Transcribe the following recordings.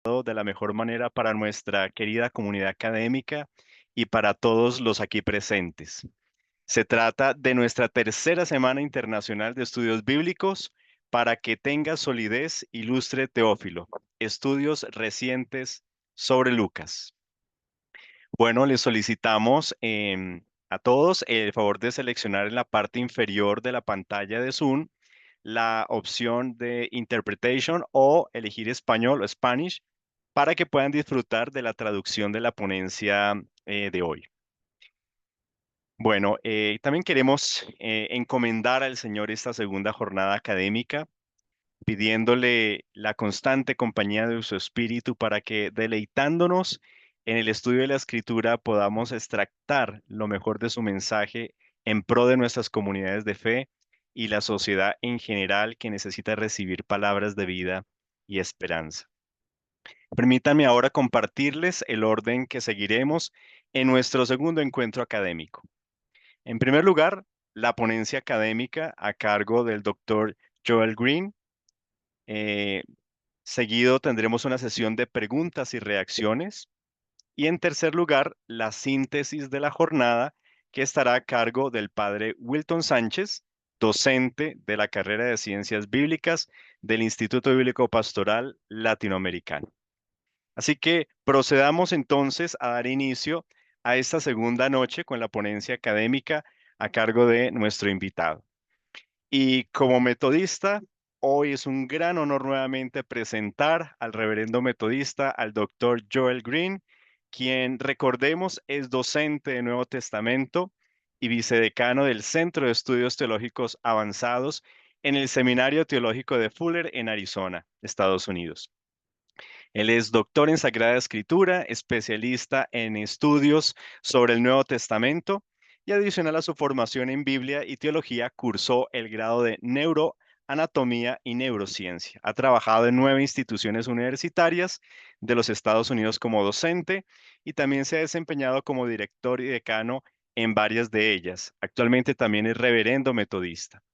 de la mejor manera para nuestra querida comunidad académica y para todos los aquí presentes. Se trata de nuestra tercera semana internacional de estudios bíblicos para que tenga solidez, ilustre Teófilo. Estudios recientes sobre Lucas. Bueno, les solicitamos a todos el favor de seleccionar en la parte inferior de la pantalla de Zoom la opción de Interpretation o elegir español o Spanish para que puedan disfrutar de la traducción de la ponencia de hoy. Bueno, también queremos encomendar al Señor esta segunda jornada académica, pidiéndole la constante compañía de su Espíritu para que, deleitándonos en el estudio de la Escritura, podamos extractar lo mejor de su mensaje en pro de nuestras comunidades de fe y la sociedad en general que necesita recibir palabras de vida y esperanza. Permítanme ahora compartirles el orden que seguiremos en nuestro segundo encuentro académico. En primer lugar, la ponencia académica a cargo del doctor Joel Green. Eh, Seguido tendremos una sesión de preguntas y reacciones. Y en tercer lugar, la síntesis de la jornada que estará a cargo del padre Wilton Sánchez, docente de la carrera de Ciencias Bíblicas del Instituto Bíblico Pastoral Latinoamericano. Así que procedamos entonces a dar inicio a esta segunda noche con la ponencia académica a cargo de nuestro invitado. Y como metodista, hoy es un gran honor nuevamente presentar al reverendo metodista, al doctor Joel Green, quien, recordemos, es docente de Nuevo Testamento y vicedecano del Centro de Estudios Teológicos Avanzados en el Seminario Teológico de Fuller en Arizona, Estados Unidos. Él es doctor en Sagrada Escritura, especialista en estudios sobre el Nuevo Testamento y adicional a su formación en Biblia y teología, cursó el grado de Neuroanatomía y Neurociencia. Ha trabajado en 9 instituciones universitarias de los Estados Unidos como docente y también se ha desempeñado como director y decano en varias de ellas. Actualmente también es reverendo metodista.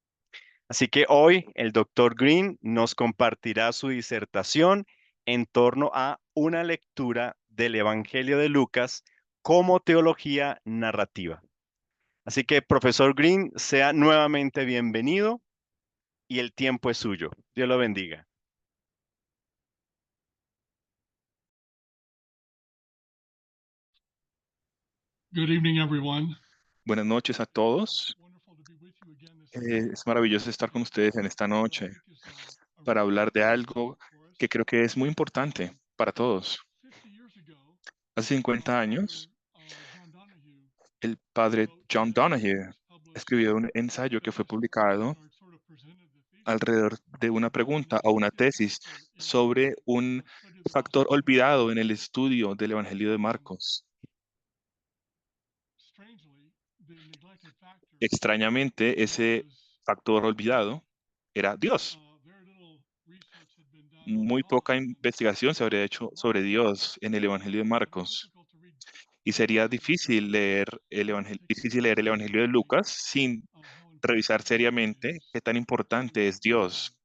Así que hoy el doctor Green nos compartirá su disertación en torno a una lectura del Evangelio de Lucas como teología narrativa. Así que, profesor Green, sea nuevamente bienvenido y el tiempo es suyo. Dios lo bendiga. Good evening, everyone. Buenas noches a todos. Es maravilloso estar con ustedes en esta noche para hablar de algo que creo que es muy importante para todos. Hace 50 años, el padre John Donahue escribió un ensayo que fue publicado alrededor de una pregunta o una tesis sobre un factor olvidado en el estudio del Evangelio de Marcos. Extrañamente, ese factor olvidado era Dios. Muy poca investigación se habría hecho sobre Dios en el Evangelio de Marcos. Y sería difícil leer el Evangelio de Lucas sin revisar seriamente qué tan importante es Dios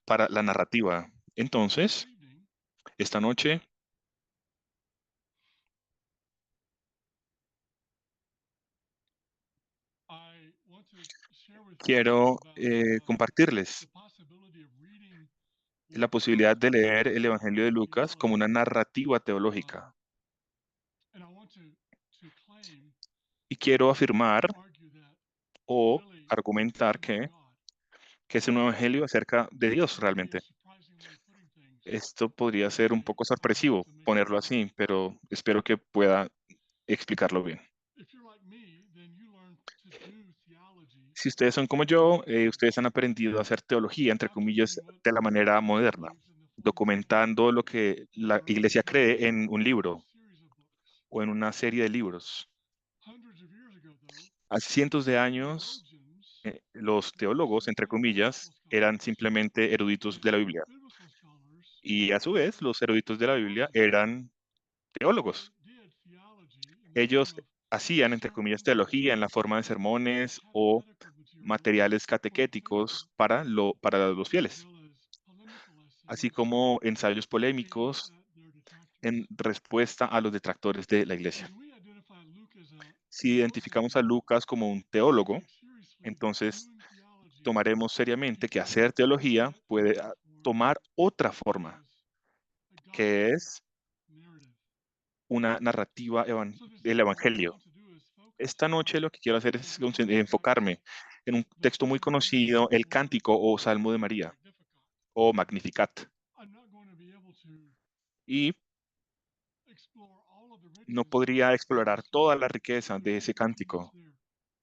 para la narrativa. Entonces, esta noche quiero compartirles la posibilidad de leer el Evangelio de Lucas como una narrativa teológica. Y quiero afirmar o argumentar que es un evangelio acerca de Dios realmente. Esto podría ser un poco sorpresivo ponerlo así, pero espero que pueda explicarlo bien. Si ustedes son como yo, ustedes han aprendido a hacer teología, entre comillas, de la manera moderna, documentando lo que la iglesia cree en un libro o en una serie de libros. Hace cientos de años, los teólogos, entre comillas, eran simplemente eruditos de la Biblia. Y a su vez, los eruditos de la Biblia eran teólogos. Ellos hacían, entre comillas, teología en la forma de sermones o materiales catequéticos para los fieles, así como ensayos polémicos en respuesta a los detractores de la iglesia. when we identify Luke as a Si identificamos a Lucas como un teólogo, take seriously entonces doing theology tomaremos seriamente que hacer teología puede tomar otra forma, is a que gospel es narrative. una narrativa So this del evening, what I Evangelio. want to do is focus Esta noche lo que quiero hacer es enfocarme en un the texto muy third Mary's conocido, el Gospel, Cántico o Salmo de María, Magnificat. o Magnificat. I'm not going to be able to Y explore all of the no richness podría explorar of this toda gospel la riqueza because de there's ese too much cántico, there.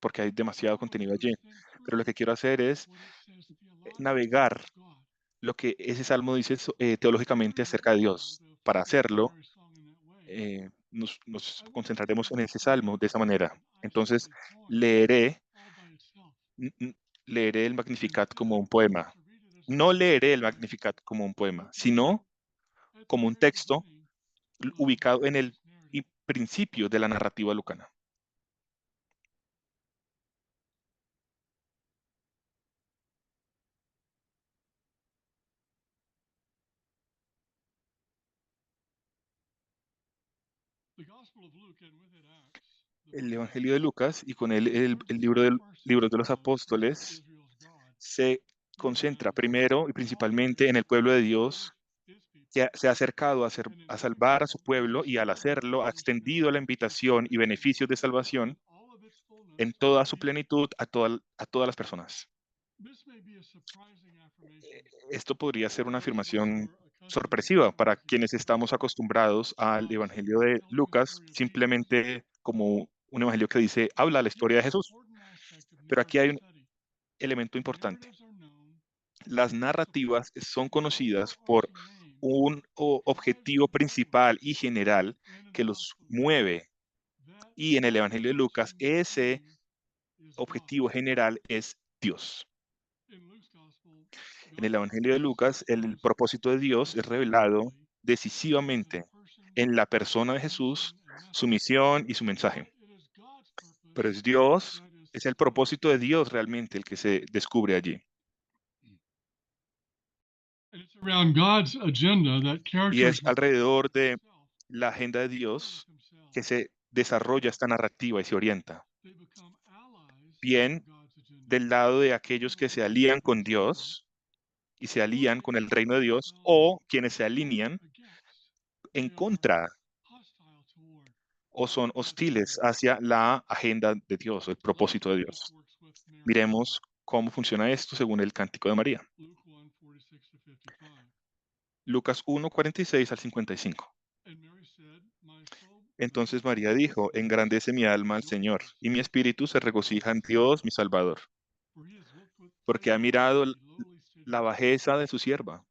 porque hay What I demasiado want to contenido do allí. is think Pero lo through que quiero hacer es what it says theologically navegar of God. lo que ese salmo dice teológicamente In order to acerca de do so, Dios. to Para focus on hacerlo, Mary's song in that way, nos I want to concentraremos read en ese a salmo de esa Magnificat, manera. an Entonces, isolated poem, leeré, all by itself. n- n- leeré el And Magnificat como un I want poema. to read it as a No leeré el poem, Magnificat como un poema, located sino at the como un very texto beginning ubicado en el this narrative. principio de la narrativa lucana. The Gospel of Luke and with it Acts, the El book of Evangelio de Acts, Lucas y con él el focuses libro de, first libros de los on apóstoles Israel's God, se concentra Abraham, primero y calling him principalmente en el pueblo de to Dios reach his people, que se ha acercado and in a doing salvar a so, su pueblo y al extended the hacerlo ha salvation and extendido la benefits invitación of y his beneficios de people in salvación all of its en fullness toda to su each. plenitud a todas las personas. This may be a surprising affirmation Esto podría ser for una those of us who afirmación are accustomed to sorpresiva hearing para Luke quienes read estamos acostumbrados al as Evangelio de telling the Lucas story of Jesus. simplemente como un evangelio que dice, habla la But here historia de is an Jesús. important aspect of Pero aquí hay narrative un study. elemento The importante. narratives are known Las to support narrativas son the conocidas por overarching name un that drives objetivo them forward principal y general in the que los Gospel of Luke. mueve. That Y en el Evangelio de Lucas, overarching ese name is God. objetivo general es Dios. In Luke's Gospel, En el God's Evangelio de purpose Lucas, is el propósito de Dios es revelado decisively in the decisivamente person, en la persona de his Jesús, mission, and su message. misión y su mensaje. But it is God's Pero purpose es Dios, that is es el central. propósito de Dios realmente el que se descubre allí. And it's around God's agenda that Y es characters alrededor de himself la agenda de orient Dios que themselves. se desarrolla esta narrativa y se orienta. They become allies Bien of God's agenda, del lado de or aquellos the que se way alían con God's kingdom, Dios y se or alían they con el reino de Dios, become o quienes se alinean against. en They are contra hostile toward o son God's hostiles agenda. hacia la agenda de Dios, el Let's propósito see de how this Dios. works with Mary's song. Miremos cómo funciona esto según el Cántico de María. Luke 1, 46 to 55. Lucas 1, 46 al 55. And Mary said, My soul Entonces María magnifies dijo, the Lord, engrandece mi alma al the Lord Señor, y mi espíritu se regocija en Dios, mi Salvador, for he has looked with porque ha favor mirado on a lowly la citizen. bajeza de su sierva.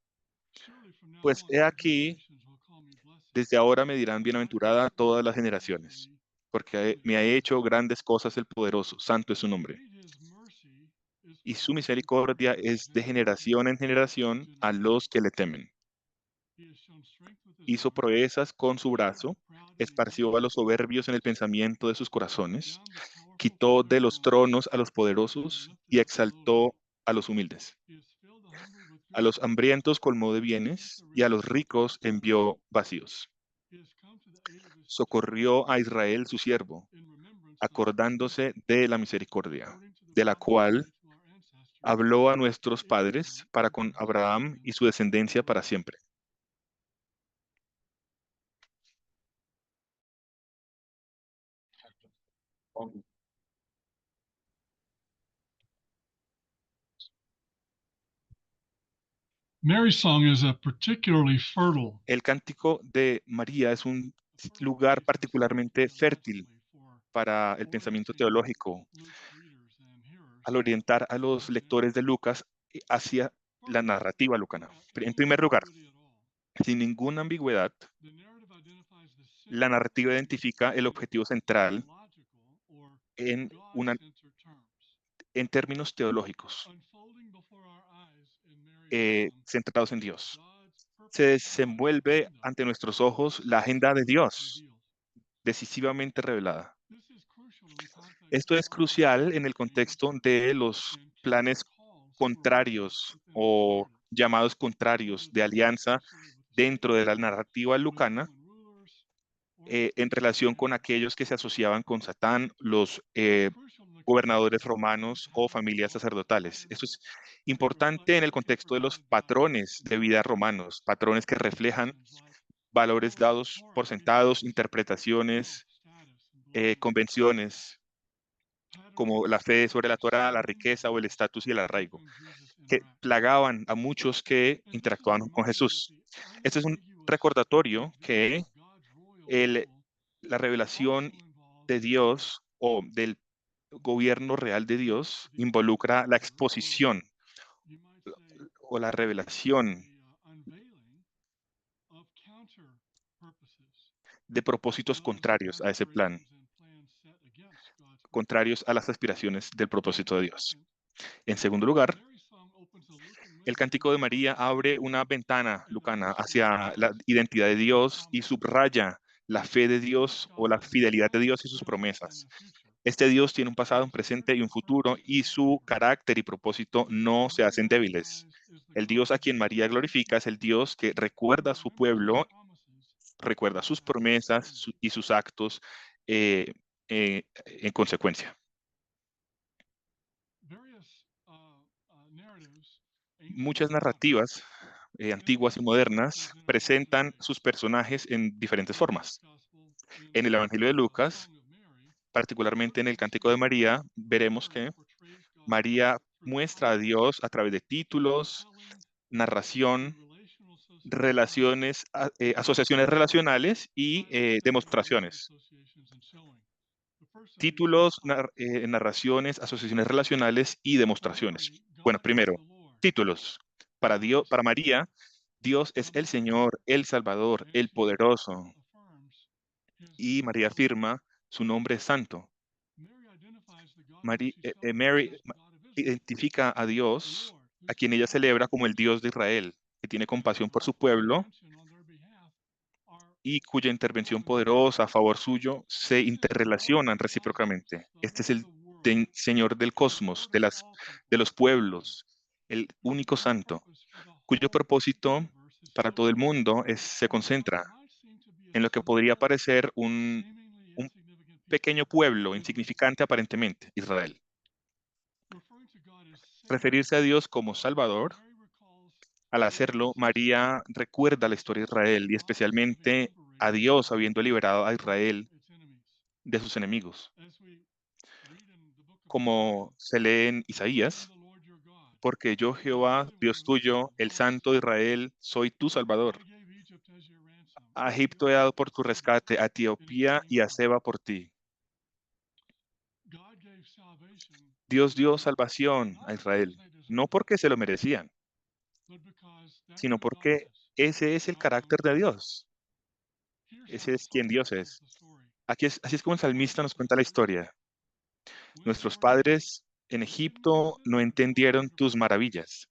Surely from now Pues on he all aquí, generations will call me blessed. desde ahora me dirán For my bienaventurada God has todas las done great things for generaciones, me. porque Truly, me ha he hecho has grandes cosas el poderoso, santo es su nombre. made his mercy is Y su from misericordia generation es to de generación en generación a generation. los que le temen. He has shown strength with his Hizo arm, proezas con su scattered the brazo, proud in the esparció a los imagination of their soberbios en el hearts, pensamiento de sus brought corazones, down the powerful from quitó their de los thrones, tronos a los and poderosos lifted y up the lowly. exaltó a los humildes. He has filled the hungry with A good los things, hambrientos colmó de and sent bienes the y a rich los ricos empty. envió vacíos. He has come to the aid of his servant Socorrió a Israel Israel su siervo, in remembrance of his acordándose mercy, de la misericordia, according to the de la promise cual made to our ancestors, habló a nuestros to padres Abraham para and to con his Abraham y descendants su descendencia para forever. siempre. Mary's song is a particularly fertile, El cántico de María es un fertile lugar basis particularmente fértil theologically for para el pensamiento orienting teológico Luke's readers and al hearers orientar a to los his agenda. lectores de Lucas hacia la First, narrativa lucana. without En any primer lugar, ambiguity at all, sin ninguna ambigüedad, the narrative identifies the la center narrativa identifica el in objetivo central theological or en, God-centered terms, en términos teológicos, unfolding before our eyes in Mary's song centrados en is Dios. God's Se purpose, God's desenvuelve agenda, ante nuestros ojos la agenda de decisively Dios, revealed. decisivamente revelada. This is crucial in the context Esto of es opposite crucial en el teachings contexto de los and counter planes calls for oneness contrarios within the o narrative, llamados contrarios whether de those alianza associated with the dentro de Savior, la narrativa with lucana, Roman en relación con aquellos que se asociaban con Satán, los gobernadores romanos o familias sacerdotales. Esto es importante en el contexto de los patrones de vida romanos, patrones que reflejan valores dados por sentados, interpretaciones, convenciones, como la fe sobre la Torá, la riqueza o el estatus y el arraigo, que plagaban a muchos que interactuaban con Jesús. Este es un recordatorio que el, la revelación de Dios o del gobierno real de Dios involucra la exposición o la revelación de propósitos contrarios a ese plan, contrarios a las aspiraciones del propósito de Dios. En segundo lugar, el Cántico de María abre una ventana lucana hacia la identidad de Dios y subraya la fe de Dios o la fidelidad de Dios y sus promesas. Este Dios tiene un pasado, un presente y un futuro, y su carácter y propósito no se hacen débiles. El Dios a quien María glorifica es el Dios que recuerda a su pueblo, recuerda sus promesas y sus actos en consecuencia. Muchas narrativas antiguas y modernas presentan sus personajes en diferentes formas. En el Evangelio de Lucas, particularmente en el Cántico de María, veremos que María muestra a Dios a través de títulos, narración, relaciones, asociaciones relacionales y demostraciones. Títulos, narraciones, asociaciones relacionales y demostraciones. Bueno, primero, títulos. Para Dios, para María, Dios es el Señor, el Salvador, el Poderoso. Y María afirma, su nombre es santo. Mary identifica a Dios, a quien ella celebra como el Dios de Israel, que tiene compasión por su pueblo y cuya intervención poderosa a favor suyo se interrelacionan recíprocamente. Este es el Señor del cosmos, de los pueblos, el único santo, cuyo propósito para todo el mundo se concentra en lo que podría parecer un pequeño pueblo insignificante aparentemente, Israel. Referirse a Dios como Salvador, al hacerlo, María recuerda la historia de Israel y especialmente a Dios habiendo liberado a Israel de sus enemigos. Como se lee en Isaías, porque yo, Jehová, Dios tuyo, el Santo de Israel, soy tu Salvador. A Egipto he dado por tu rescate, a Etiopía y a Seba por ti. Dios dio salvación a Israel, no porque se lo merecían, sino porque ese es el carácter de Dios. Ese es quien Dios es. Así es como el salmista nos cuenta la historia. Nuestros padres en Egipto no entendieron tus maravillas.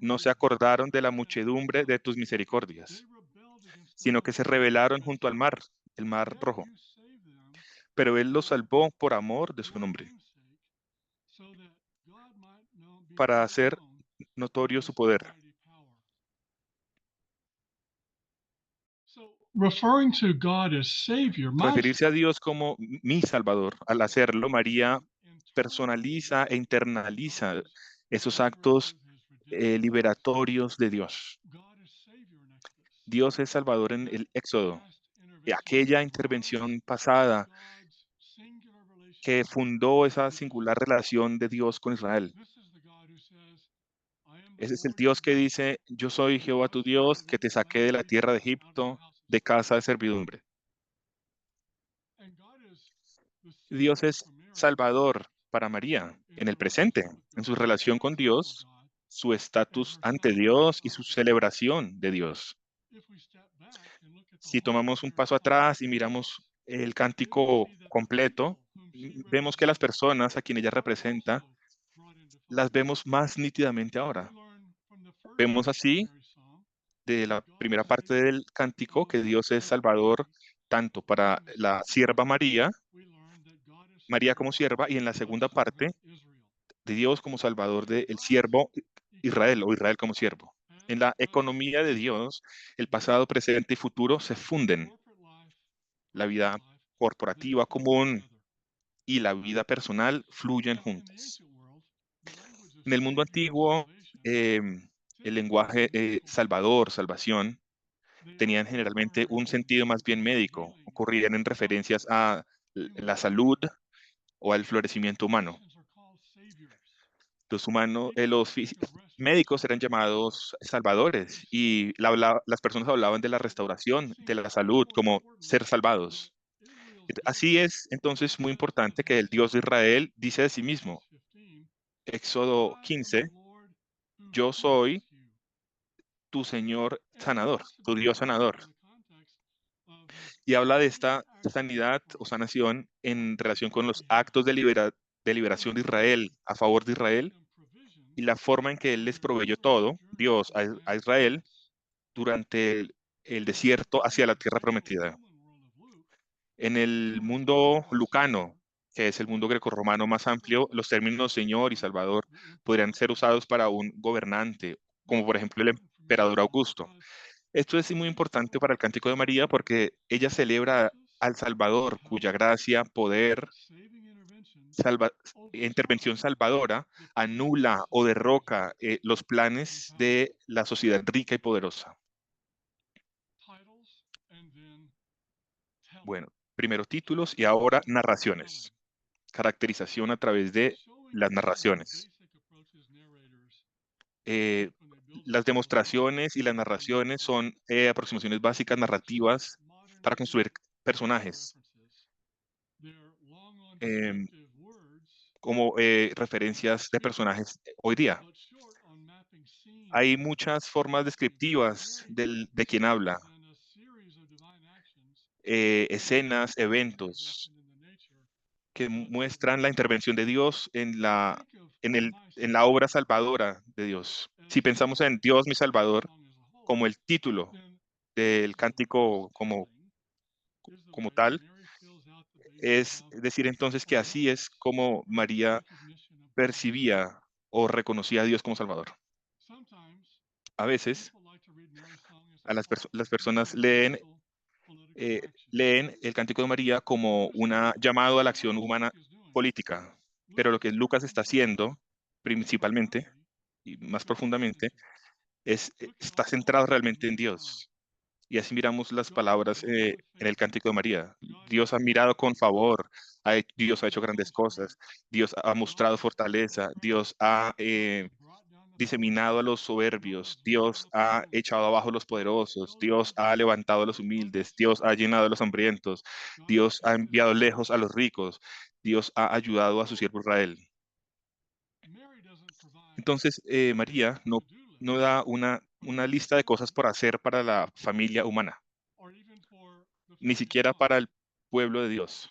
No se acordaron de la muchedumbre de tus misericordias, sino que se rebelaron junto al mar, el mar rojo. Pero Él los salvó por amor de su nombre, para hacer notorio su poder. Referring to God as Savior, Referirse a Dios como mi Salvador, al hacerlo, María personaliza e internaliza esos actos liberatorios de Dios. Dios es Salvador en el Éxodo, aquella intervención pasada que fundó esa singular relación de Dios con Israel. Ese es el Dios que dice, yo soy Jehová tu Dios, que te saqué de la tierra de Egipto, de casa de servidumbre. Dios es Salvador para María en el presente, en su relación con Dios, su estatus ante Dios y su celebración de Dios. Si tomamos un paso atrás y miramos el cántico completo, vemos que las personas a quien ella representa las vemos más nítidamente ahora. Vemos así de la primera parte del cántico que Dios es Salvador tanto para la sierva María, María como sierva, y en la segunda parte de Dios como Salvador del siervo Israel o Israel como siervo. En la economía de Dios, el pasado, presente y futuro se funden La vida corporativa común y la vida personal fluyen juntas. En el mundo antiguo, el lenguaje salvador, salvación, tenían generalmente un sentido más bien médico, ocurrían en referencias a la salud o al florecimiento humano. Los médicos eran llamados salvadores y las personas hablaban de la restauración, de la salud, como ser salvados. Así es entonces muy importante que el Dios de Israel dice de sí mismo, Éxodo 15, yo soy tu Señor sanador, tu Dios sanador. Y habla de esta sanidad o sanación en relación con los actos de liberación de Israel, a favor de Israel, y la forma en que Él les proveyó todo, Dios a Israel, durante el desierto hacia la tierra prometida. En el mundo lucano, que es el mundo grecorromano más amplio, los términos Señor y Salvador podrían ser usados para un gobernante, como por ejemplo el emperador Augusto. Esto es muy importante para el Cántico de María porque ella celebra al Salvador, cuya gracia, poder, salva- intervención salvadora anula o derroca los planes de la sociedad rica y poderosa. Bueno, primero títulos y ahora narraciones. Caracterización a través de las narraciones. Eh, las demostraciones y las narraciones son aproximaciones básicas narrativas para construir personajes, em, como referencias de personajes hoy día. Hay muchas formas descriptivas de quien habla, escenas, eventos que muestran la intervención de Dios en la obra salvadora de Dios. Si pensamos en Dios mi Salvador como el título del cántico como tal, es decir entonces que así es como María percibía o reconocía a Dios como Salvador. A veces las personas leen el Cántico de María como un llamado a la acción humana política, pero lo que Lucas está haciendo principalmente y más profundamente está centrado realmente en Dios. Y así miramos las palabras en el Cántico de María. Dios ha mirado con favor, Dios ha hecho grandes cosas, Dios ha mostrado fortaleza, Dios ha diseminado a los soberbios, Dios ha echado abajo a los poderosos, Dios ha levantado a los humildes, Dios ha llenado a los hambrientos, Dios ha enviado lejos a los ricos, Dios ha ayudado a su siervo Israel. Entonces, María no da una lista de cosas por hacer para la familia humana, ni siquiera para el pueblo de Dios.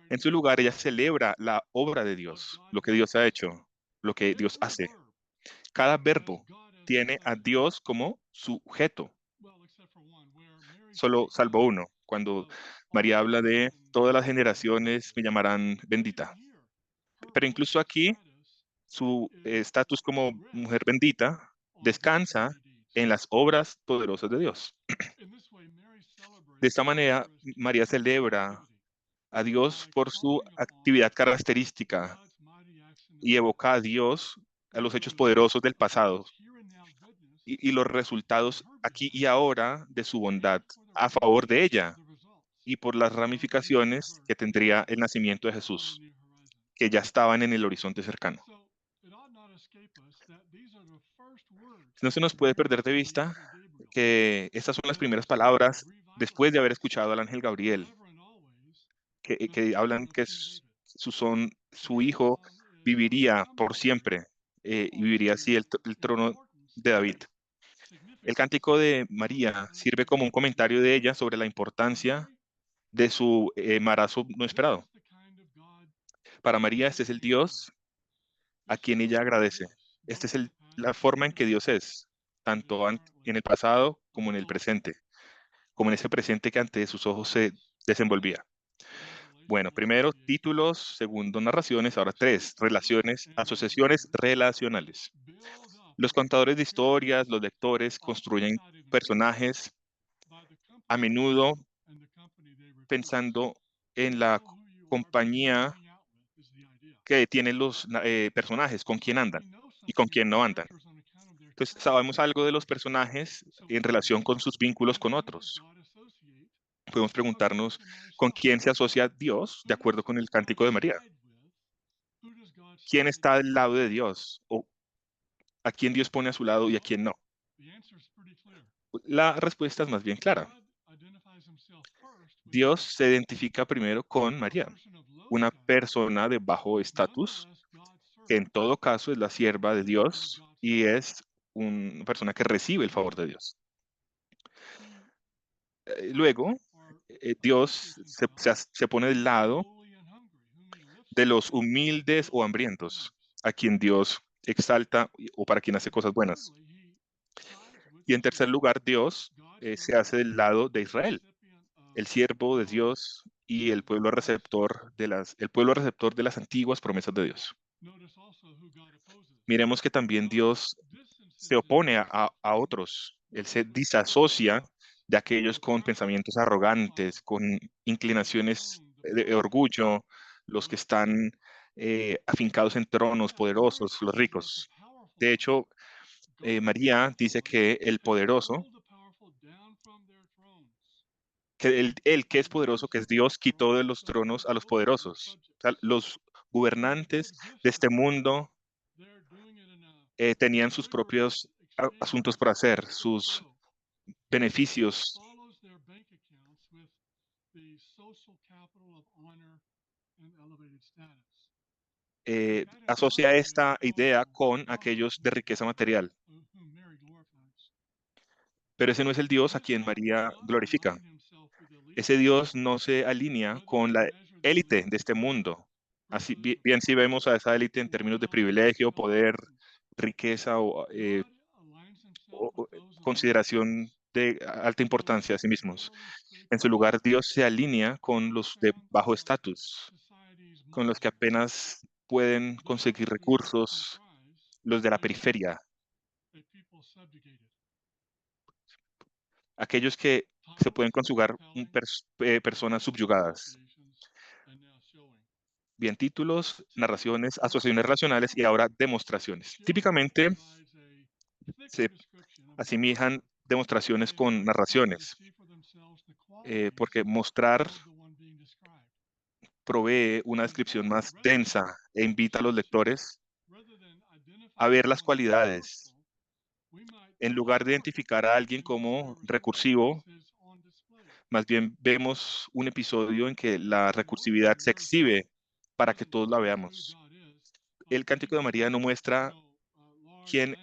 En su lugar, ella celebra la obra de Dios, lo que Dios ha hecho, lo que Dios hace. Cada verbo tiene a Dios como sujeto, solo salvo uno, cuando María habla de todas las generaciones me llamarán bendita. Pero incluso aquí, su estatus como mujer bendita descansa en las obras poderosas de Dios. De esta manera, María celebra a Dios por su actividad característica y evoca a Dios a los hechos poderosos del pasado y los resultados aquí y ahora de su bondad a favor de ella y por las ramificaciones que tendría el nacimiento de Jesús, que ya estaban en el horizonte cercano. No se nos puede perder de vista que estas son las primeras palabras después de haber escuchado al ángel Gabriel, que hablan que su hijo viviría por siempre y viviría así el trono de David. El cántico de María sirve como un comentario de ella sobre la importancia de su embarazo no esperado. Para María, este es el Dios a quien ella agradece. Esta es la forma en que Dios es, tanto en el pasado como en el presente, como en ese presente que ante sus ojos se desenvolvía. Bueno, primero títulos, segundo narraciones, ahora tres, relaciones, asociaciones relacionales. Los contadores de historias, los lectores construyen personajes a menudo pensando en la compañía que tienen los personajes, con quién andan y con quién no andan. Entonces, sabemos algo de los personajes en relación con sus vínculos con otros. Podemos preguntarnos con quién se asocia Dios de acuerdo con el Cántico de María. ¿Quién está al lado de Dios? ¿O a quién Dios pone a su lado y a quién no? La respuesta es más bien clara. Dios se identifica primero con María, una persona de bajo estatus, que en todo caso es la sierva de Dios y es una persona que recibe el favor de Dios. Luego, Dios se pone del lado de los humildes o hambrientos, a quien Dios exalta o para quien hace cosas buenas. Y en tercer lugar, Dios se hace del lado de Israel, el siervo de Dios y el pueblo receptor de las antiguas promesas de Dios. Miremos que también Dios se opone a otros. Él se disasocia de aquellos con pensamientos arrogantes, con inclinaciones de orgullo, los que están afincados en tronos poderosos, los ricos. De hecho, María dice que el poderoso, que el que es poderoso, que es Dios, quitó de los tronos a los poderosos. O sea, los gobernantes de este mundo tenían sus propios asuntos por hacer, sus beneficios. Asocia esta idea con aquellos de riqueza material. Pero ese no es el Dios a quien María glorifica. Ese Dios no se alinea con la élite de este mundo. Así bien si vemos a esa élite en términos de privilegio, poder, riqueza o consideración de alta importancia a sí mismos. En su lugar, Dios se alinea con los de bajo estatus, con los que apenas pueden conseguir recursos, los de la periferia, aquellos que se pueden conjugar personas subyugadas. Bien, títulos, narraciones, asociaciones relacionales y ahora demostraciones. Típicamente se asemejan demostraciones con narraciones, porque mostrar provee una descripción más densa e invita a los lectores a ver las cualidades. En lugar de identificar a alguien como recursivo, más bien vemos un episodio en que la recursividad se exhibe para que todos la veamos. El Cántico de María no muestra quién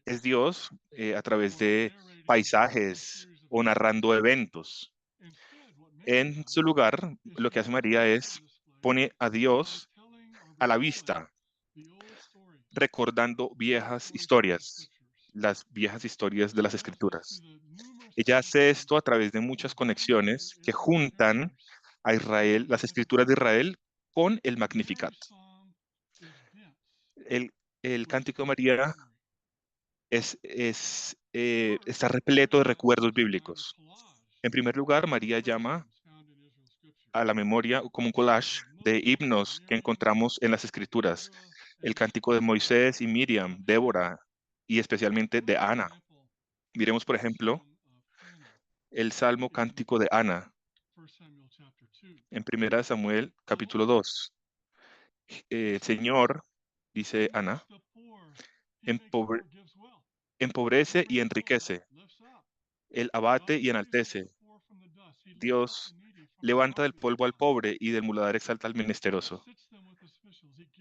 es Dios a través de paisajes o narrando eventos. En su lugar, lo que hace María es pone a Dios a la vista, recordando viejas historias, las viejas historias de las Escrituras. Ella hace esto a través de muchas conexiones que juntan a Israel, las Escrituras de Israel, con el Magnificat. El, el Cántico de María está repleto de recuerdos bíblicos. En primer lugar, María llama a la memoria como un collage de himnos que encontramos en las Escrituras. El cántico de Moisés y Miriam, Débora y especialmente de Ana. Miremos, por ejemplo, el Salmo Cántico de Ana en 1 Samuel capítulo 2. El Señor, dice Ana, empobre- empobrece y enriquece, Él abate y enaltece. Dios levanta del polvo al pobre y del muladar exalta al menesteroso,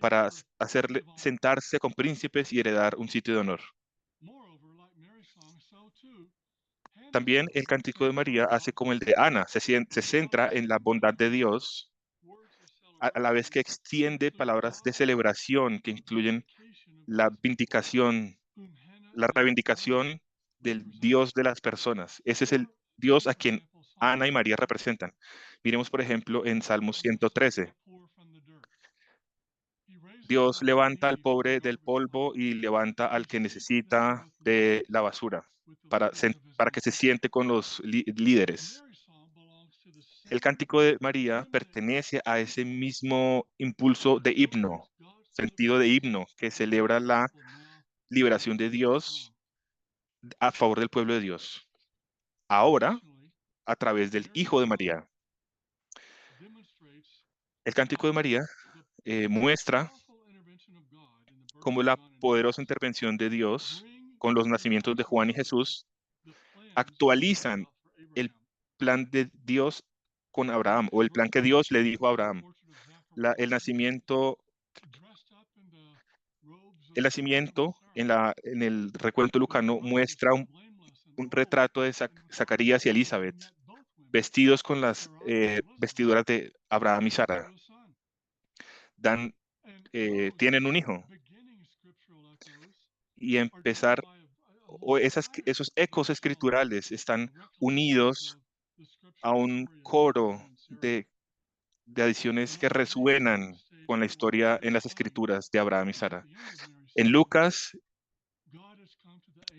para hacerle sentarse con príncipes y heredar un sitio de honor. También el Cántico de María hace como el de Ana, se centra en la bondad de Dios, a la vez que extiende palabras de celebración que incluyen la vindicación, la reivindicación del Dios de las personas. Ese es el Dios a quien Ana y María representan. Miremos, por ejemplo, en Salmo 113. Dios levanta al pobre del polvo y levanta al que necesita de la basura para que se siente con los líderes. El Cántico de María pertenece a ese mismo impulso de himno, sentido de himno, que celebra la liberación de Dios a favor del pueblo de Dios. Ahora, a través del Hijo de María. El Cántico de María muestra cómo la poderosa intervención de Dios con los nacimientos de Juan y Jesús actualizan el plan de Dios con Abraham, o el plan que Dios le dijo a Abraham. El nacimiento en el recuento lucano muestra un retrato de Zacarías y Elizabeth, vestidos con las vestiduras de Abraham y Sara. Tienen un hijo. Y esos ecos escriturales están unidos a un coro de adiciones que resuenan con la historia en las escrituras de Abraham y Sara. En Lucas,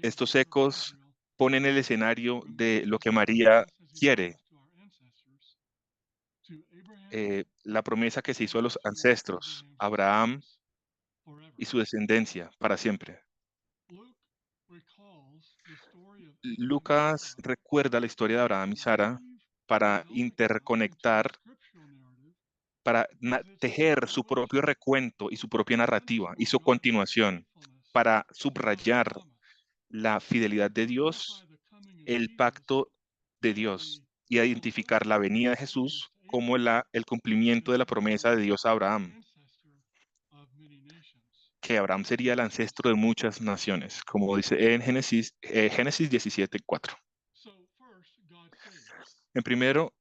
estos ecos ponen el escenario de lo que María quiere, la promesa que se hizo a los ancestros, Abraham y su descendencia para siempre. Lucas recuerda la historia de Abraham y Sara para interconectar, para tejer su propio recuento y su propia narrativa y su continuación, para subrayar la fidelidad de Dios, el pacto de Dios, y identificar la venida de Jesús como el cumplimiento de la promesa de Dios a Abraham, que Abraham sería el ancestro de muchas naciones, como dice en Génesis 17:4. En primero,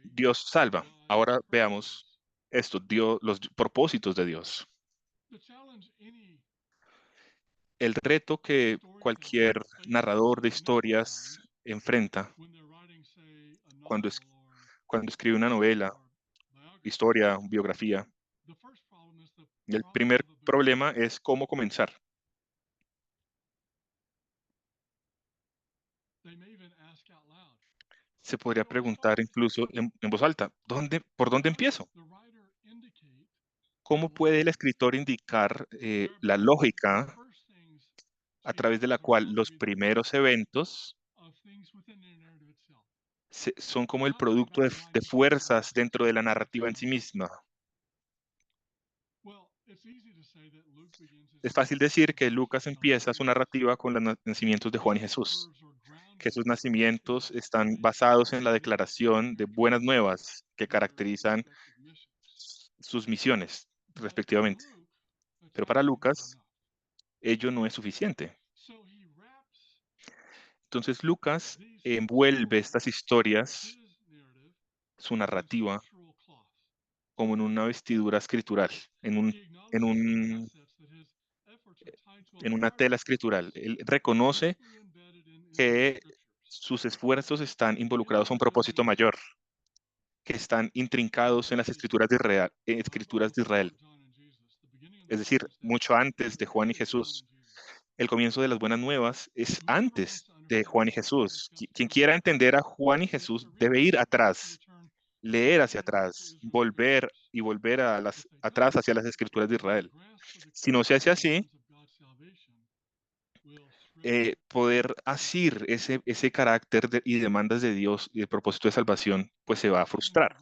Dios salva. Ahora veamos los propósitos de Dios. El reto que cualquier narrador de historias enfrenta cuando escribe una novela, historia, biografía. El primer problema es cómo comenzar. Se podría preguntar incluso en voz alta, ¿por dónde empiezo? ¿Cómo puede el escritor indicar la lógica a través de la cual los primeros eventos son como el producto de fuerzas dentro de la narrativa en sí misma? Es fácil decir que Lucas empieza su narrativa con los nacimientos de Juan y Jesús, que sus nacimientos están basados en la declaración de buenas nuevas que caracterizan sus misiones, respectivamente. Pero para Lucas, ello no es suficiente. Entonces Lucas envuelve estas historias, su narrativa, como en una vestidura escritural, en una tela escritural. Él reconoce que sus esfuerzos están involucrados a un propósito mayor, que están intrincados en las escrituras de Israel. Es decir, mucho antes de Juan y Jesús. El comienzo de las buenas nuevas es antes de Juan y Jesús. Quien quiera entender a Juan y Jesús debe ir atrás, leer hacia atrás, volver y volver atrás hacia las escrituras de Israel. Si no se hace así, poder asir ese carácter y demandas de Dios y el propósito de salvación, pues se va a frustrar.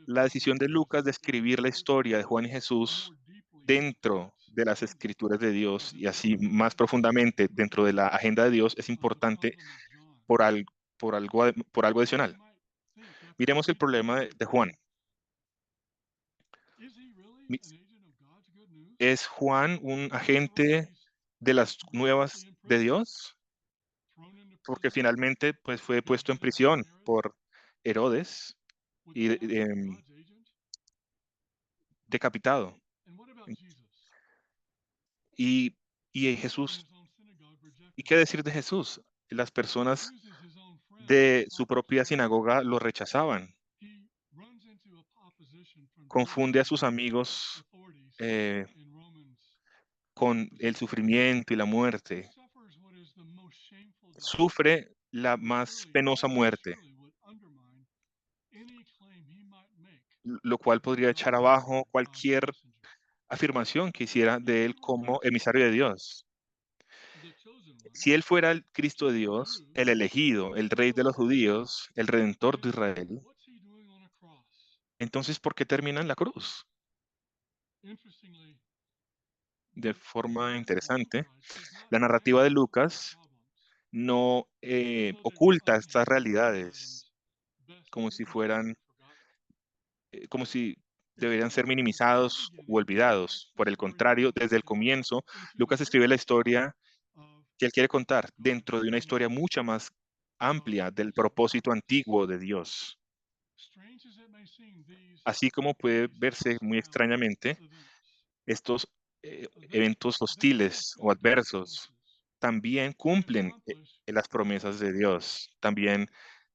La decisión de Lucas de escribir la historia de Juan y Jesús dentro de las escrituras de Dios y así más profundamente dentro de la agenda de Dios es importante por, por algo adicional. Miremos el problema de Juan. ¿Es Juan un agente de las nuevas de Dios? Porque finalmente pues, fue puesto en prisión por Herodes y decapitado. Y Jesús, ¿y qué decir de Jesús? Las personas de su propia sinagoga lo rechazaban. Confunde a sus amigos con el sufrimiento y la muerte. Sufre la más penosa muerte. lo cual podría echar abajo cualquier afirmación que hiciera de él como emisario de Dios. Si él fuera el Cristo de Dios, el elegido, el rey de los judíos, el redentor de Israel, entonces ¿por qué termina en la cruz? De forma interesante, la narrativa de Lucas no oculta estas realidades como si fueran, como si deberían ser minimizados u olvidados. Por el contrario, desde el comienzo, Lucas escribe la historia que él quiere contar dentro de una historia mucho más amplia del propósito antiguo de Dios. Así como puede verse muy extrañamente, estos eventos hostiles o adversos también cumplen las promesas de Dios, también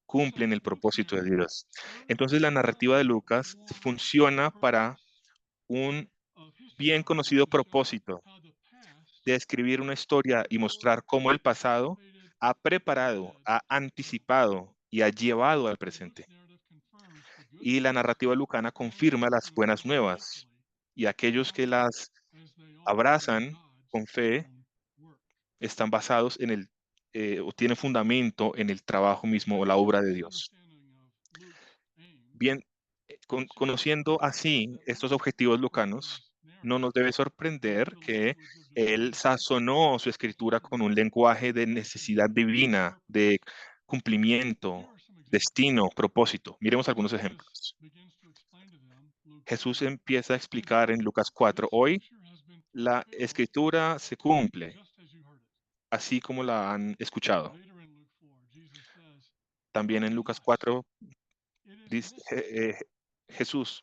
cumplen el propósito de Dios. Entonces la narrativa de Lucas funciona para un bien conocido propósito de escribir una historia y mostrar cómo el pasado ha preparado, ha anticipado y ha llevado al presente. Y la narrativa lucana confirma las buenas nuevas y aquellos que las abrazan con fe están basados en o tienen fundamento en el trabajo mismo o la obra de Dios. Bien, conociendo así estos objetivos lucanos, no nos debe sorprender que él sazonó su escritura con un lenguaje de necesidad divina, de cumplimiento, destino, propósito. Miremos algunos ejemplos. Jesús empieza a explicar en Lucas 4, hoy la escritura se cumple, así como la han escuchado. También en Lucas 4 dice Jesús,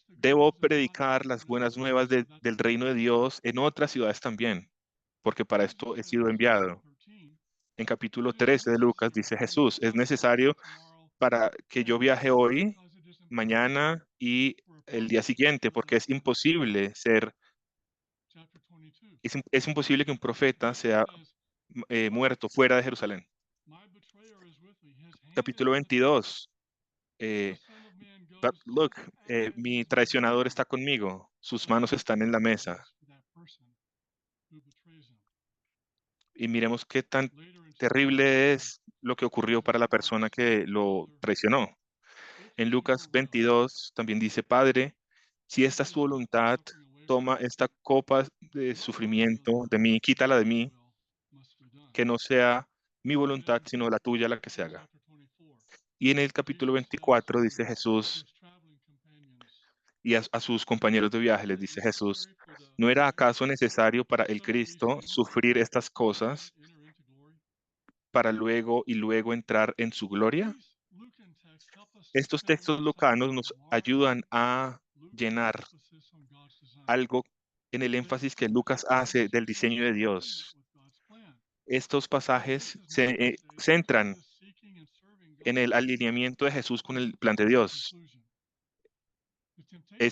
debo predicar las buenas nuevas del reino de Dios en otras ciudades también, porque para esto he sido enviado. En capítulo 13 de Lucas dice Jesús, es necesario para que yo viaje hoy, mañana y el día siguiente, porque es imposible que un profeta sea muerto fuera de Jerusalén. Capítulo 22. eh, But look, mi traicionador está conmigo, sus manos están en la mesa. Y miremos qué tan terrible es lo que ocurrió para la persona que lo traicionó. En Lucas 22 también dice, Padre, si esta es tu voluntad, toma esta copa de sufrimiento de mí, quítala de mí, que no sea mi voluntad, sino la tuya la que se haga. Y en el capítulo 24 dice Jesús, y a sus compañeros de viaje les dice Jesús, ¿no era acaso necesario para el Cristo sufrir estas cosas para luego entrar en su gloria? Estos textos lucanos nos ayudan a llenar algo en el énfasis que Lucas hace del diseño de Dios. Estos pasajes se centran en el alineamiento de Jesús con el plan de Dios,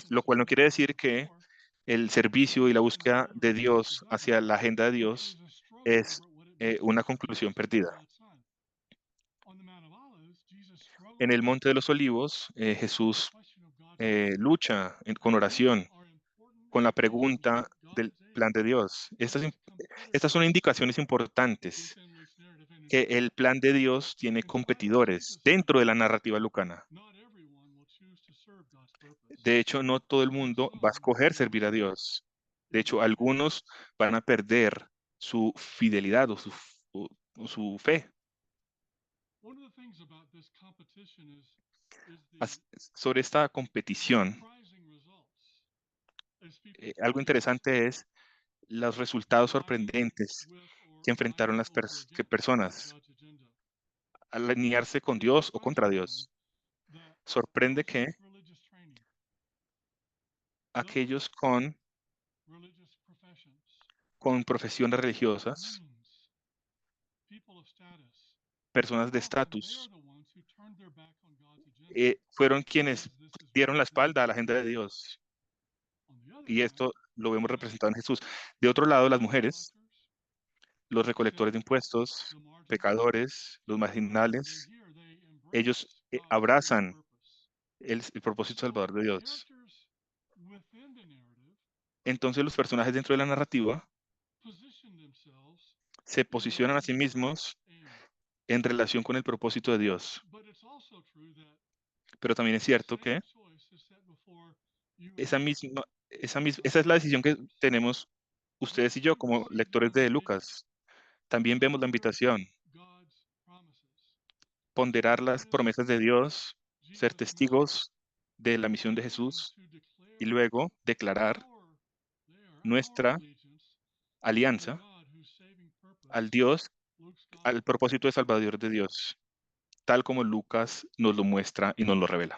lo cual no quiere decir que el servicio y la búsqueda de Dios hacia la agenda de Dios es una conclusión perdida. En el Monte de los Olivos, Jesús lucha con oración, con la pregunta del plan de Dios. Estas son indicaciones importantes que el plan de Dios tiene competidores dentro de la narrativa lucana. De hecho, no todo el mundo va a escoger servir a Dios. De hecho, algunos van a perder su fidelidad o su fe. Sobre esta competición, algo interesante es los resultados sorprendentes que enfrentaron las personas al alinearse con Dios o contra Dios. Sorprende que aquellos con profesiones religiosas, personas de estatus, fueron quienes dieron la espalda a la agenda de Dios. Y esto lo vemos representado en Jesús. De otro lado, las mujeres, los recolectores de impuestos, pecadores, los marginales, ellos abrazan el propósito salvador de Dios. Characters within the narrative Entonces los personajes dentro de la narrativa position themselves se in posicionan a sí relation to mismos God's aim. en relación con el propósito de Dios. But it's also true that Pero también es the cierto same que choice is set before you and esa me misma, as esa es la God's decisión que readers. tenemos ustedes y yo We como receive the lectores de invitation Lucas. También to vemos la ponder invitación, God's promises, to ponderar las witness promesas de Dios, ser Jesus' mission, testigos de la misión de and Jesús to y declare luego declarar our nuestra allegiance to the alianza God whose saving purpose al Dios, Luke's al gospel propósito de portrays. Salvador de Dios, tal como Lucas nos lo muestra y nos lo revela.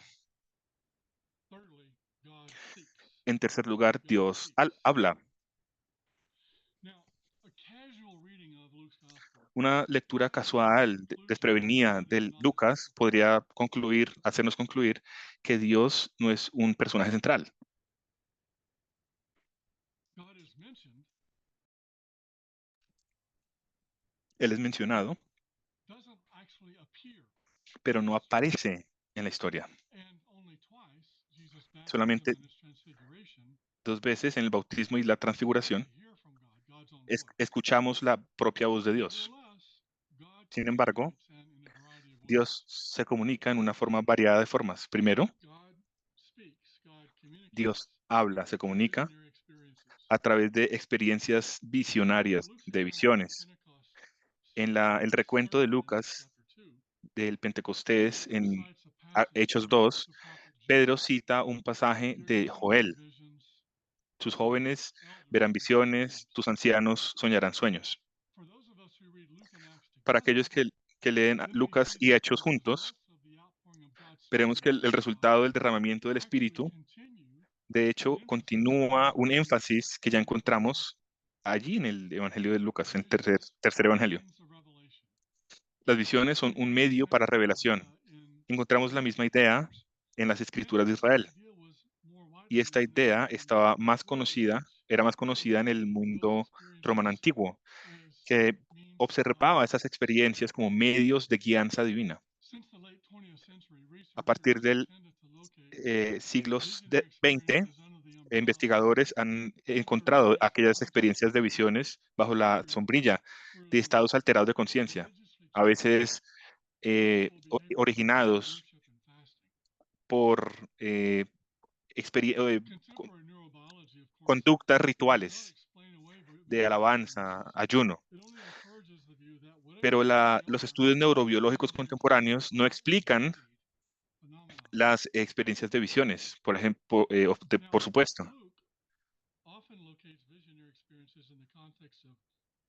Thirdly, God speaks. En tercer lugar, God Dios speaks. habla. Now, a casual reading of Luke's gospel Una lectura might lead us to casual, conclude that desprevenida God is de not the Lucas central figure. podría hacernos concluir que Dios no es un personaje central. God is mentioned, Él es mencionado, doesn't actually appear, pero no aparece en la historia. and only twice, Jesus' baptism Solamente and his transfiguration, 2 veces en el bautismo y la transfiguración we hear from God, God's own voice. escuchamos la propia voz de Dios. Nevertheless, God Sin embargo, communicates and in a variety of ways. Dios se comunica en una forma variada de formas. Primero, God speaks, God communicates Dios habla, se through comunica visionary experiences. a través de experiencias visionarias, Luke's de account of visiones. Pentecost En el recuento de sermon in Acts Lucas chapter 2, del Pentecostés Luke en cites a passage Hechos from 2, the prophet Pedro Joel. cita un pasaje Your de young men see Joel. visions, Tus your jóvenes elders verán interpret visiones, dreams. tus ancianos soñarán sueños. For those of us who read Luke and Acts Para together, aquellos que leen a then we Lucas see y that Hechos the juntos, result of the outpouring of God's veremos Spirit que in el Pentecost resultado del derramamiento del actually Espíritu, continue de an hecho, emphasis found continúa in un Luke's énfasis que ya second gospel, encontramos allí en el Evangelio de Lucas, en el visions tercer are Evangelio. means of revelation. Las visiones son We un find the medio same para revelación. idea in Encontramos la misma Israel's idea scriptures. en las And escrituras de this Israel. idea was more Y widely esta known idea in estaba the más Roman conocida, age, era más where conocida en el people well mundo experienced romano this antiguo, as que means of observaba esas salvation. experiencias como medios de guianza divina. Since the late 20th century, A researchers partir have del tended to locate siglos visionary 20, experiences under the umbrella of investigadores han encontrado altered aquellas experiencias de consciousness visiones bajo la triggered sombrilla de through estados alterados de conciencia, religiously a charged veces ritual behaviors such as originados worship and fasting. por experie- eh, con- Contemporary neurobiology, of course, conductas does not rituales explain away de visionary alabanza, experiences. ayuno. It only encourages the view that whatever Pero else they los are, estudios neurobiológicos visionary experiences contemporáneos no are explican indeed phenomena. las experiencias de visiones, por ejemplo, por Now, supuesto. Luke often locates visionary experiences in the context of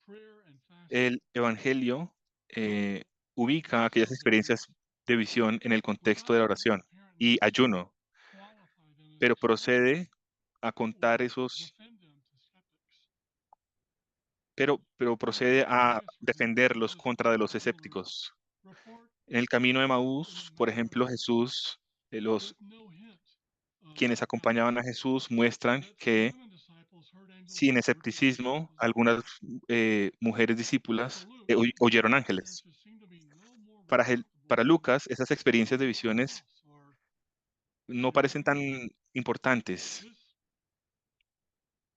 prayer and fasting. El Evangelio But ubica both aquellas of them, experiencias de visión en el contexto de without la any oración apparent y need to ayuno, qualify them as pero extraordinary, procede a contar or esos, defend them to skeptics. pero In the procede book of a Emmaus, for example, defenderlos Jesus' contra de los followers escépticos. report En el camino de in a Maús, por manner ejemplo, Jesús, with los no hint of quienes acompañaban a apprehension Jesús muestran that some que women disciples heard angels sin whisper to them in escepticismo, algunas visions. mujeres For discípulas Luke, these oyeron ángeles. experiences seem to be no more Para, remarkable para than Lucas, esas experiencias de anyone visiones else or no than parecen tan anyone else. importantes, This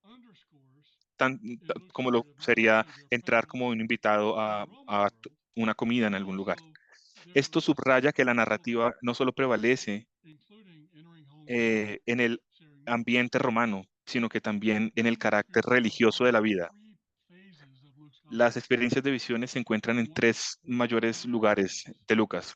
underscores in Luke's como lo narrative not sería only their entrar como prevalence un invitado in the Roman a world, una comida en but algún lugar. also their Esto subraya que la historical narrativa no impact, solo prevalece including entering homes and en el sharing meals. ambiente romano, sino que también en el Visionary carácter experiences religioso fall de la into vida. three phases of Luke's Las gospel. experiencias de visiones se encuentran en One, tres the mayores primary lugares narratives, de Lucas.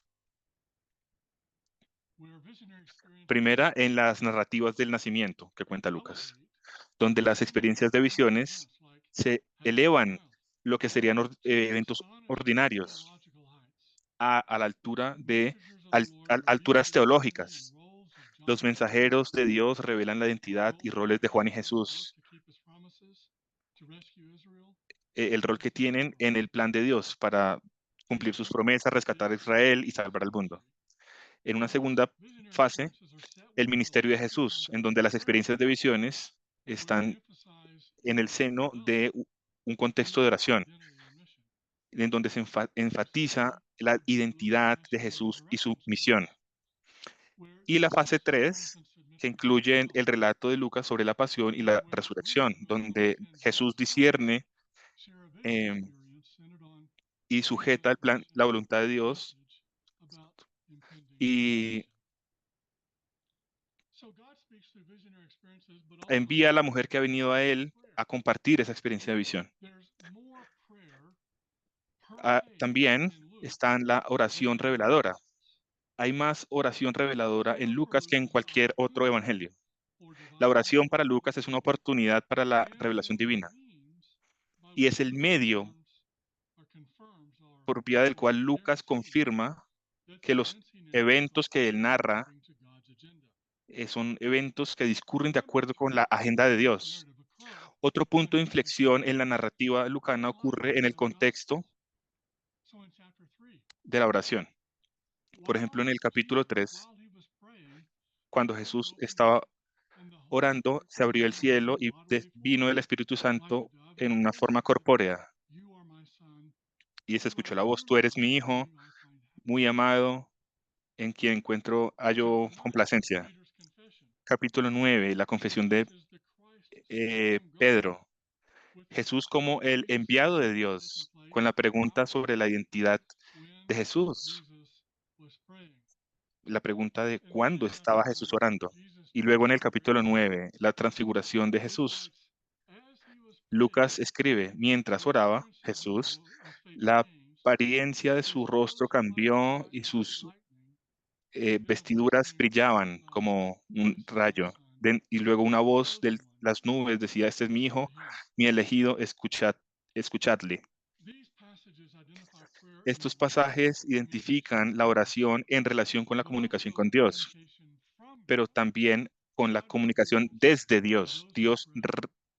where visionary experiences Primera, en las narrativas del nacimiento que cuenta Lucas, elevate donde las ordinary experiencias de human visiones events like se having a elevan child lo que serían to eventos astonishing ordinarios theological heights. a la altura de Messengers of the Lord reveal alturas the identity and teológicas. roles of Los John and Peter, mensajeros de Dios revelan la the identidad y role they roles de Juan y play in his work Jesús, to keep his promises, to rescue Israel, el rol and to que save the tienen world. en el plan de Dios para In cumplir a sus second promesas, rescatar a phase, Israel y Jesus' salvar al mundo. ministry, En una segunda visionary fase, experiences are set el within the ministerio de larger Jesús, en context donde of las prayer, experiencias de visiones where they están emphasize en el seno well de un contexto de Jesus' oración, identity and mission. en donde se The second enfatiza la are Luke and identidad Acts de use as Jesús a y su reference point misión. Y la fase 3, que incluye el relato de Lucas sobre la pasión y la resurrección, donde Jesús discierne em, y sujeta el plan, la voluntad de Dios y envía a la mujer que ha venido a él a compartir esa experiencia de visión. También está en la oración reveladora. Hay más oración reveladora en Lucas que en cualquier otro evangelio. La oración para Lucas es una oportunidad para la revelación divina y es el medio por vía del cual Lucas confirma que los eventos que él narra son eventos que discurren de acuerdo con la agenda de Dios. Otro punto de inflexión en la narrativa lucana ocurre en el contexto de la oración. Por ejemplo, en el capítulo 3, cuando Jesús estaba orando, se abrió el cielo y vino el Espíritu Santo en una forma corpórea. Y se escuchó la voz: tú eres mi Hijo, muy amado, en quien hallo complacencia. Capítulo 9, la confesión de Pedro. Jesús como el enviado de Dios, con la pregunta sobre la identidad de Jesús. La pregunta de cuándo estaba Jesús orando. Y luego en el capítulo 9, la transfiguración de Jesús. Lucas escribe: mientras oraba Jesús, la apariencia de su rostro cambió y sus vestiduras brillaban como un rayo. Y luego una voz de las nubes decía: este es mi Hijo, mi elegido, escuchadle. Estos pasajes identifican la oración en relación con la comunicación con Dios, pero también con la comunicación desde Dios. Dios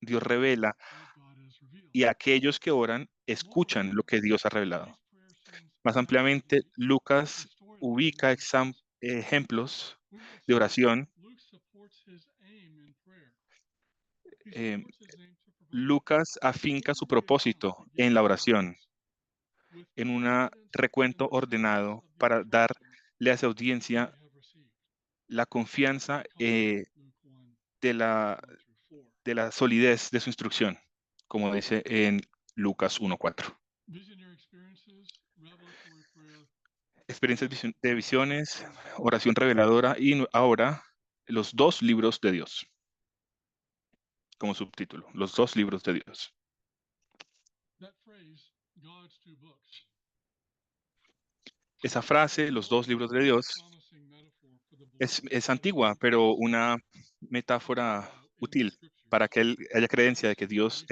revela y aquellos que oran escuchan lo que Dios ha revelado. Más ampliamente, Lucas ubica ejemplos de oración. Lucas afinca su propósito en la oración, en un recuento ordenado para darle a su audiencia la confianza de la solidez de su instrucción, como dice en Lucas 1:4. Experiencias de visiones, oración reveladora y ahora los dos libros de Dios, como subtítulo, los dos libros de Dios. Esa frase, los dos libros de Dios, es antigua, pero una metáfora útil para que haya creencia de que Dios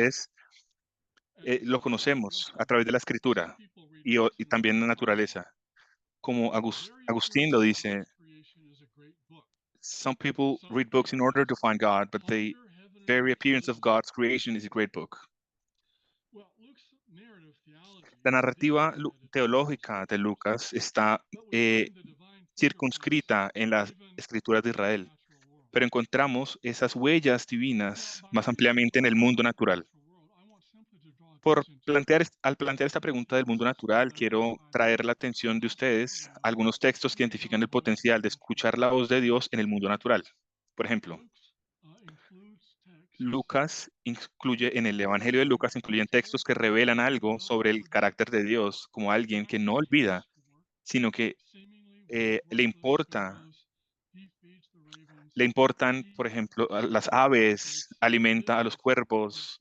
lo conocemos a través de la escritura y también la naturaleza. Como Agustín lo dice: some people read books in order to find God, but the very appearance of God's creation is a great book. La narrativa teológica de Lucas está circunscrita en las escrituras de Israel, pero encontramos esas huellas divinas más ampliamente en el mundo natural. Al plantear esta pregunta del mundo natural, quiero traer la atención de ustedes a algunos textos que identifican el potencial de escuchar la voz de Dios en el mundo natural. Por ejemplo, en el Evangelio de Lucas incluyen textos que revelan algo sobre el carácter de Dios como alguien que no olvida, sino que le importan, por ejemplo, a las aves, alimenta a los cuervos,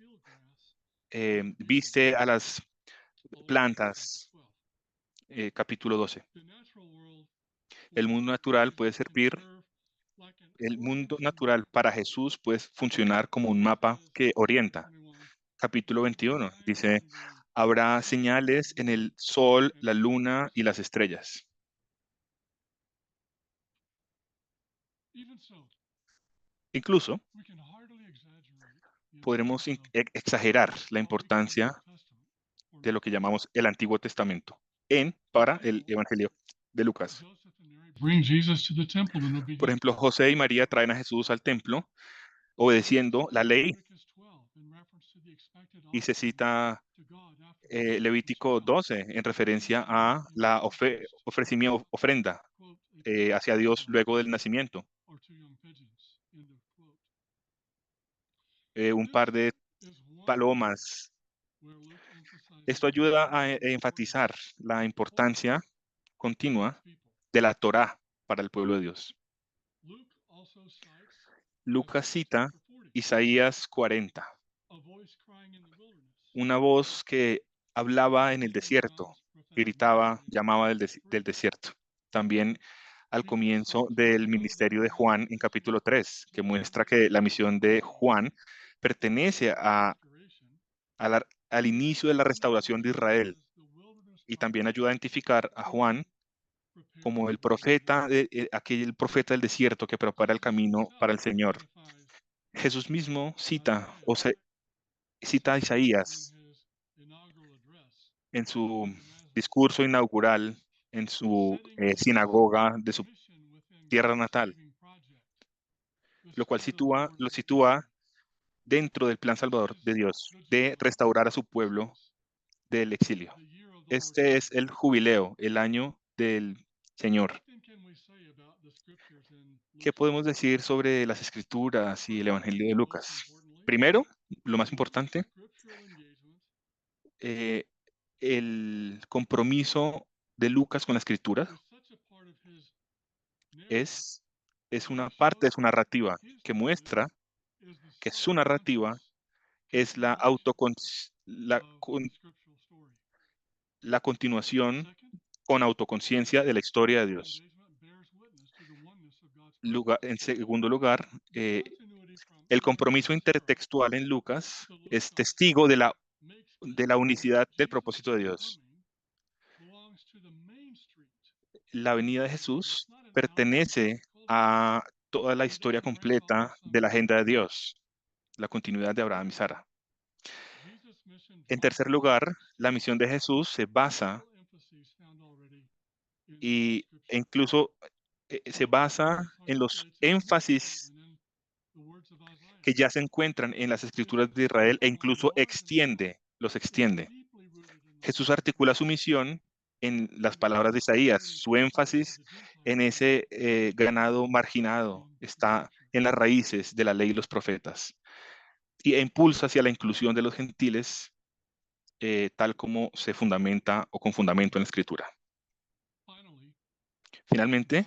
viste a las plantas. Capítulo 12. El mundo natural para Jesús puede funcionar como un mapa que orienta. Capítulo 21 dice: habrá señales en el sol, la luna y las estrellas. Incluso podremos exagerar la importancia de lo que llamamos el Antiguo Testamento para el Evangelio de Lucas. Por ejemplo, José y María traen a Jesús al templo obedeciendo la ley, y se cita Levítico 12 en referencia a la ofrenda. hacia Dios luego del nacimiento. or two young pigeons. End of quote. Un par de This is one palomas. where Luke emphasizes Esto ayuda a the enfatizar la importancia importance of continua God's people. de la Torá para el pueblo de Dios. Luke also cites Lucas cita chapter 40, Isaías 40, a voice crying in the wilderness. una voz que hablaba en el desierto, gritaba, llamaba del desierto. También al comienzo del ministerio de Juan en capítulo 3, que muestra que la misión de Juan pertenece al inicio de la restauración de Israel, y también ayuda a identificar a Juan como el profeta, aquel profeta del desierto que prepara el camino para el Señor. Jesús mismo cita a Isaías en su discurso inaugural en su sinagoga de su tierra natal, lo cual lo sitúa dentro del plan salvador de Dios, de restaurar a su pueblo del exilio. Este es el jubileo, el año del Señor. ¿Qué podemos decir sobre las Escrituras y el Evangelio de Lucas? Primero, lo más importante, el compromiso de Lucas con la Escritura es una parte de su narrativa que muestra que su narrativa es la continuación con autoconciencia de la historia de Dios. En segundo lugar, el compromiso intertextual en Lucas es testigo de la unicidad del propósito de Dios. La venida de Jesús pertenece a toda la historia completa de la agenda de Dios, la continuidad de Abraham y Sara. En tercer lugar, la misión de Jesús se basa e incluso se basa en los énfasis que ya se encuentran en las Escrituras de Israel e incluso los extiende. Jesús articula su misión en las palabras de Isaías. Su énfasis en ese ganado marginado está en las raíces de la ley y los profetas, e impulsa hacia la inclusión de los gentiles, tal como se fundamenta o con fundamento en la Escritura. Finalmente,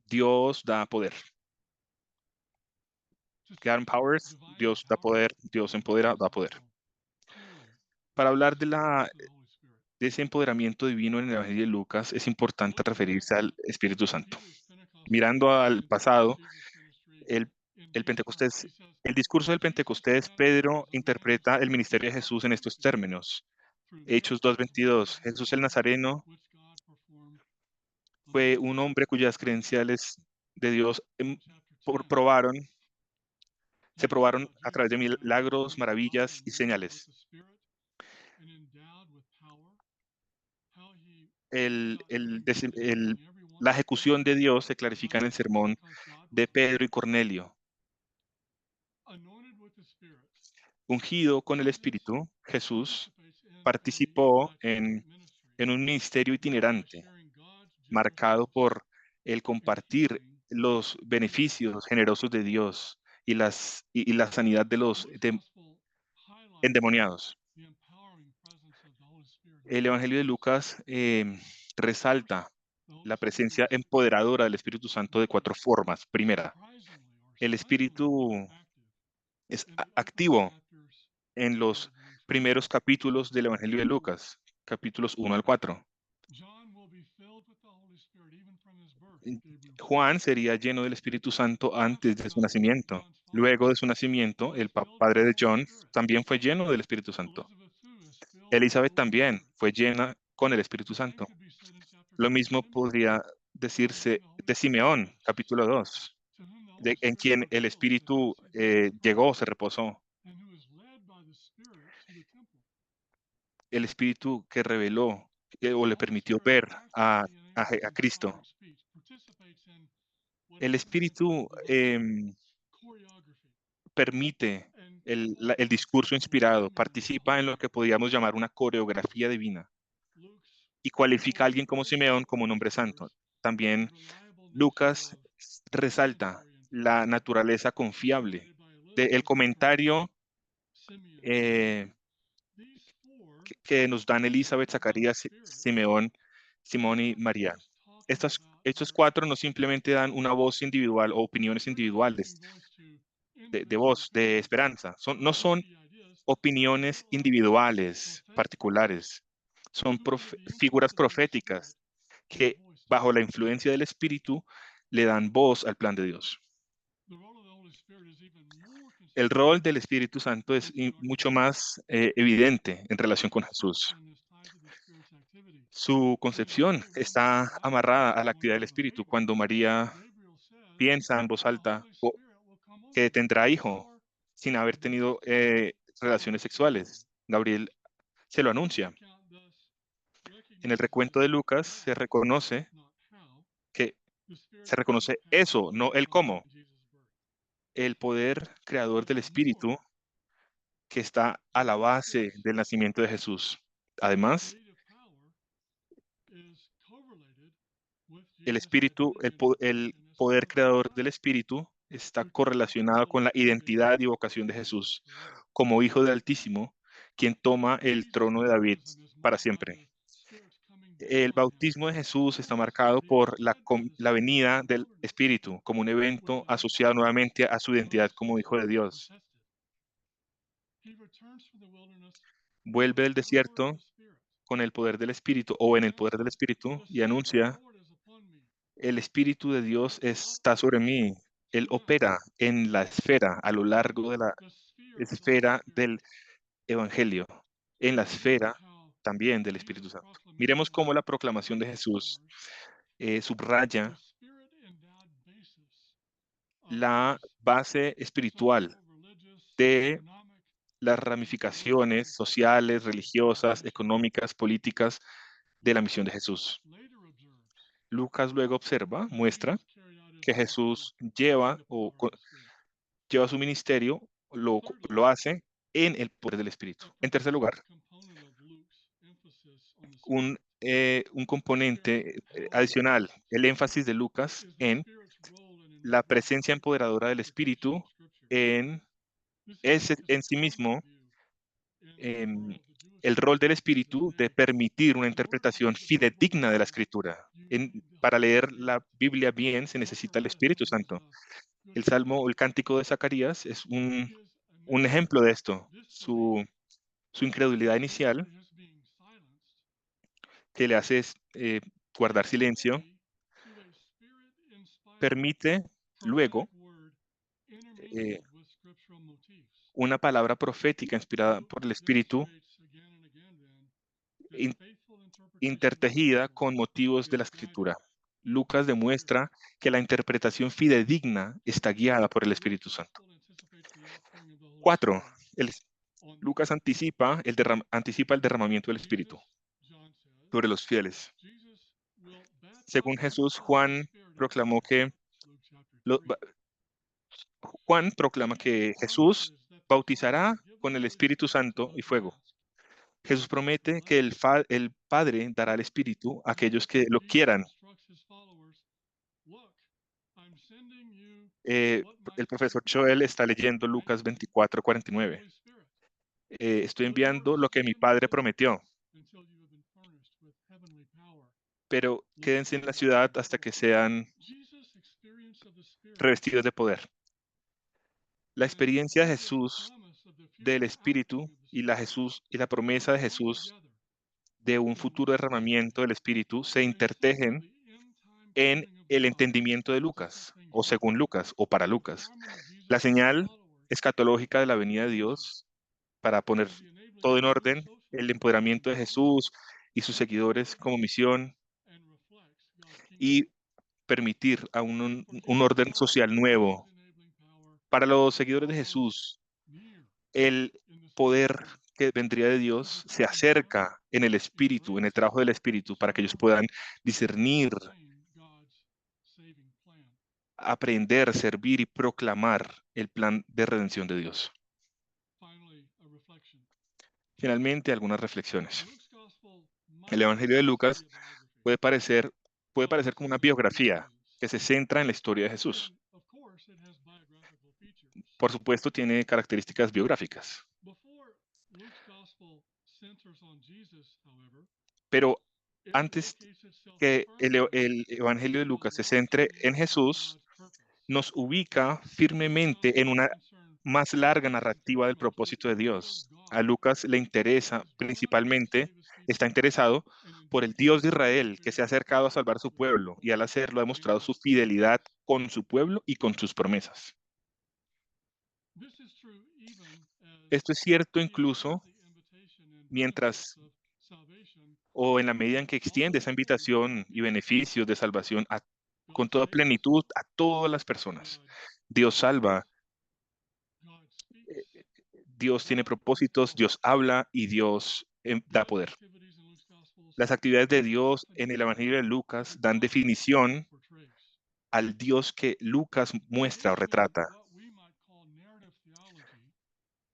Dios da poder. God empowers, Dios da poder, Dios empodera, da poder. Para hablar de ese empoderamiento divino en el Evangelio de Lucas, es importante referirse al Espíritu Santo. Mirando al pasado, el Pentecostés, el discurso del Pentecostés, Pedro interpreta el ministerio de Jesús en estos términos. Hechos 2:22. Jesús el Nazareno fue un hombre cuyas credenciales de Dios se probaron a través de milagros, maravillas y señales. La ejecución de Dios se clarifica en el sermón de Pedro y Cornelio. Ungido con el Espíritu, Jesús participó en un ministerio itinerante, marcado por el compartir los beneficios generosos de Dios y la sanidad de los endemoniados. El Evangelio de Lucas resalta la presencia empoderadora del Espíritu Santo de 4 formas. Primera, el Espíritu es activo en los primeros capítulos del Evangelio de Lucas, capítulos 1 al 4. Juan sería lleno del Espíritu Santo antes de su nacimiento. Luego de su nacimiento, el padre de John también fue lleno del Espíritu Santo. Elizabeth también fue llena con el Espíritu Santo. Lo mismo podría decirse de Simeón, capítulo 2, en quien el Espíritu llegó, se reposó. El Espíritu que reveló o le permitió ver a Cristo. El Espíritu permite el discurso inspirado, participa en lo que podríamos llamar una coreografía divina y cualifica a alguien como Simeón como un hombre santo. También Lucas resalta la naturaleza confiable del comentario que nos dan Elizabeth, Zacarías, Simeón, Simón y María. Estos cuatro no simplemente dan una voz individual o opiniones individuales de voz, de esperanza. No son opiniones individuales, particulares. Son figuras proféticas que, bajo la influencia del Espíritu, le dan voz al plan de Dios. El rol del Espíritu Santo es mucho más evidente en relación con Jesús. Su concepción está amarrada a la actividad del Espíritu. Cuando María piensa en voz alta que tendrá hijo sin haber tenido relaciones sexuales, Gabriel se lo anuncia. En el recuento de Lucas se reconoce eso, no el cómo. El poder creador del Espíritu que está a la base del nacimiento de Jesús. Además, el Espíritu, el poder creador del Espíritu está correlacionado con la identidad y vocación de Jesús como Hijo del Altísimo, quien toma el trono de David para siempre. El bautismo de Jesús está marcado por la venida del Espíritu como un evento asociado nuevamente a su identidad como Hijo de Dios. Vuelve del desierto con el poder del Espíritu o en el poder del Espíritu y anuncia: el Espíritu de Dios está sobre mí. Él opera en la esfera, a lo largo de la esfera del Evangelio, en la esfera también del Espíritu Santo. Miremos cómo la proclamación de Jesús subraya la base espiritual de las ramificaciones sociales, religiosas, económicas, políticas de la misión de Jesús. Lucas luego muestra que Jesús lleva su ministerio, lo hace en el poder del Espíritu. En tercer lugar, un componente adicional, el énfasis de Lucas en la presencia empoderadora del Espíritu en sí mismo, el rol del Espíritu de permitir una interpretación fidedigna de la Escritura. Para leer la Biblia bien se necesita el Espíritu Santo. El Salmo o el Cántico de Zacarías es un ejemplo de esto. Su incredulidad inicial, que le hace guardar silencio, permite luego una palabra profética inspirada por el Espíritu, intertejida con motivos de la Escritura. Lucas demuestra que la interpretación fidedigna está guiada por el Espíritu Santo. 4. Lucas anticipa el derramamiento del Espíritu sobre los fieles. Según Jesús, Juan proclama que Jesús bautizará con el Espíritu Santo y fuego. Jesús promete que el Padre dará el Espíritu a aquellos que lo quieran. El profesor Joel está leyendo Lucas 24:49. Estoy enviando lo que mi Padre prometió, pero quédense en la ciudad hasta que sean revestidos de poder. La experiencia de Jesús del Espíritu y la promesa de Jesús de un futuro derramamiento del Espíritu se intertejen en el entendimiento de Lucas, o según Lucas, o para Lucas. La señal escatológica de la venida de Dios, para poner todo en orden, el empoderamiento de Jesús y sus seguidores como misión, y permitir a un orden social nuevo. Para los seguidores de Jesús, el poder que vendría de Dios se acerca en el Espíritu, en el trabajo del Espíritu, para que ellos puedan discernir, aprender, servir y proclamar el plan de redención de Dios. Finalmente, algunas reflexiones. El Evangelio de Lucas puede parecer puede parecer como una biografía que se centra en la historia de Jesús. And of course, it has biographical features. Por supuesto, tiene características biográficas, Before Luke's gospel centers on Jesus, however, pero it antes locates itself que firmly el Evangelio de on the Lucas se larger centre en narrative of Jesús, God's purpose. nos ubica Luke's firmemente en gospel is una concerned más larga principally narrativa del with the propósito de will of Dios. A God, Lucas le interesa who's come to principalmente, save his está people interesado and in por el doing Dios de so Israel que se ha bears acercado a salvar a witness su to the pueblo y al hacerlo ha faithfulness demostrado and su promise. fidelidad con su pueblo y con sus promesas. This is true even as Esto es cierto he extends incluso the invitation and benefits mientras of salvation o en la medida en to que all extiende esa believers invitación y in beneficios de salvación con God toda saves, plenitud a todas las personas. God Dios delivers, salva, God eh, speaks, Dios tiene God propósitos, Dios empowers. habla y Dios da God's poder. activities in Luke's Gospels Las actividades de are Dios often en el Evangelio de defined Lucas the dan God Luke definición portrays. al Dios que Lucas muestra o Using retrata. what we might call narrative theology,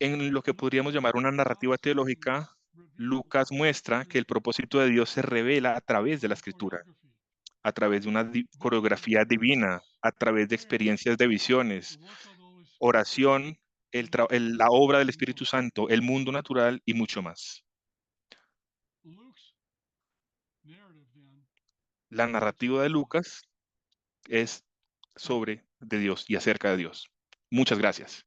En lo que Luke podríamos llamar una presents narrativa God's teológica, plans revealed Lucas muestra que through el propósito de Dios se revela a través de la divine escritura, choreography, a través de una vision coreografía divina, experiences, a través de prayer, experiencias de the visiones, work of the Holy Spirit, oración, and la obra del much Espíritu more. Santo, el mundo natural y mucho más. Luke's narrative then La points to narrativa de God. Lucas es sobre de Dios y acerca de Dios. Muchas gracias.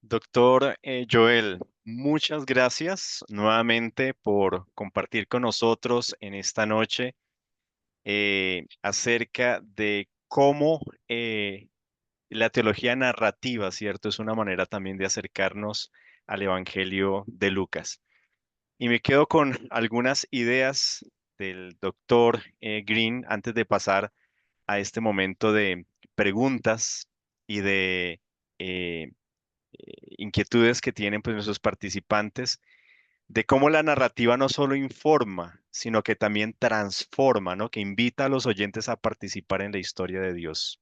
Doctor Joel, muchas gracias nuevamente por compartir con nosotros en esta noche acerca de cómo la teología narrativa, ¿cierto? Es una manera también de acercarnos al Evangelio de Lucas. Y me quedo con algunas ideas del doctor Green antes de pasar a este momento de preguntas y de eh, inquietudes que tienen pues nuestros participantes, de cómo la narrativa no solo informa, sino que también transforma, ¿no? Que invita a los oyentes a participar en la historia de Dios.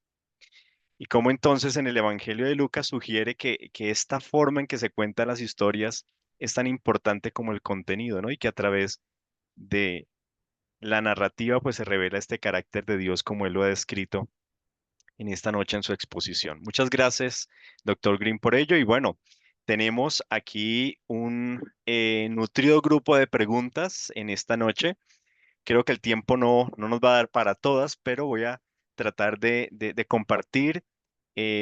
Y cómo entonces en el Evangelio de Lucas sugiere que esta forma en que se cuentan las historias es tan importante como el contenido, ¿no? Y que a través de la narrativa pues se revela este carácter de Dios como él lo ha descrito en esta noche en su exposición. Muchas gracias, doctor Green, por ello. Y bueno, tenemos aquí un nutrido grupo de preguntas en esta noche. Creo que el tiempo no nos va a dar para todas, pero voy a tratar de compartir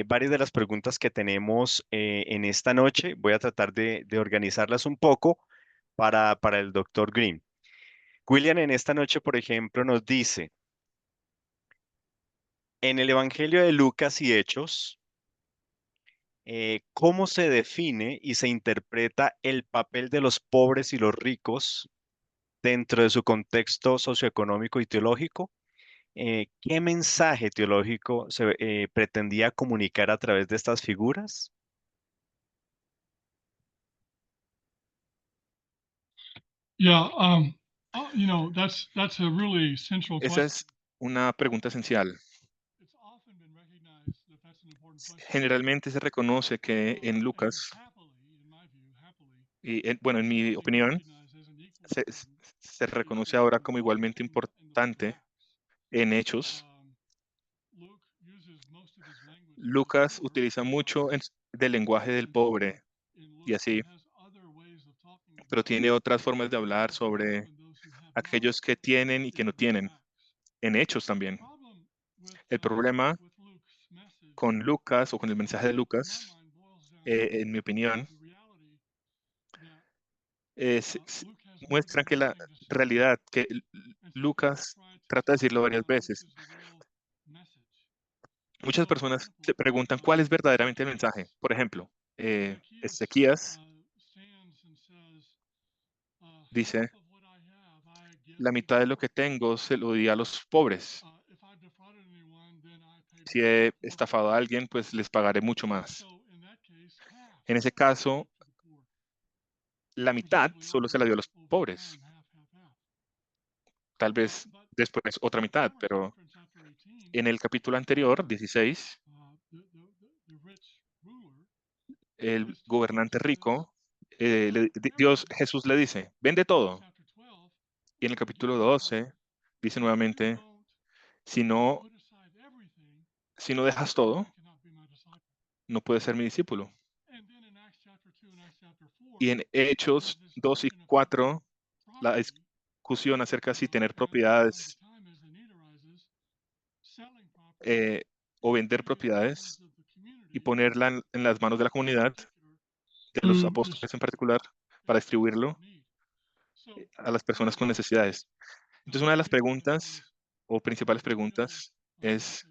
varias de las preguntas que tenemos en esta noche. Voy a tratar de organizarlas un poco para el doctor Green. William en esta noche, por ejemplo, nos dice, en el Evangelio de Lucas y Hechos, ¿cómo se define y se interpreta el papel de los pobres y los ricos dentro de su contexto socioeconómico y teológico? ¿Qué mensaje teológico se pretendía comunicar a través de estas figuras? Yeah, that's a really central Esa question. es una pregunta esencial. It's often been recognized that that's an important question. Generalmente se reconoce que en And Lucas, happily, in my view, happily, y bueno, en it's mi also been opinión, recognized as an equally se, important se reconoce issue ahora or como problem igualmente in the book of importante Acts. en Hechos. Luke uses most of his language of the Lucas poor utiliza mucho del lenguaje del and so pobre in y Luke he así, has other ways of talking pero about tiene otras formas de hablar those who have sobre and those who have not aquellos que tienen y in que no the book of tienen. Acts. En Hechos The también. problem El problema with Luke's message, con Lucas o con el mensaje de to my Lucas, mind, boils down to en mi opinión, the reality that Luke has more muestran than que one la thing to say. realidad que And so let's Lucas try to trata de talk decirlo varias about which veces. is the real message. Muchas So, for personas se example, preguntan cuál es verdaderamente el mensaje. Zacchaeus. Por ejemplo, Zacchaeus Ezequías stands and says, dice, half of what I have I give la to the mitad de lo poor. que tengo se lo di a los pobres. If I've defrauded anyone, then I pay Si back he estafado a fourfold. alguien, pues les pagaré mucho más. So in that case, half En ese I caso, give to the poor. la mitad Presumably solo se la dio a los over pobres. time, half, half, half. Tal vez But después otra in the mitad, former pero chapter, in chapter 18, en el capítulo anterior, uh, 16, the rich ruler el is told gobernante to give rico Jesús le dice, vende todo. Y en el capítulo 12 dice nuevamente, si no, si no dejas todo, no puedes ser mi discípulo. Y en Hechos 2 y 4, la discusión acerca de si tener propiedades o vender propiedades y ponerla en las manos de la comunidad, de los apóstoles en particular, para distribuirlo a las personas con necesidades. Entonces, una de las preguntas o principales preguntas es,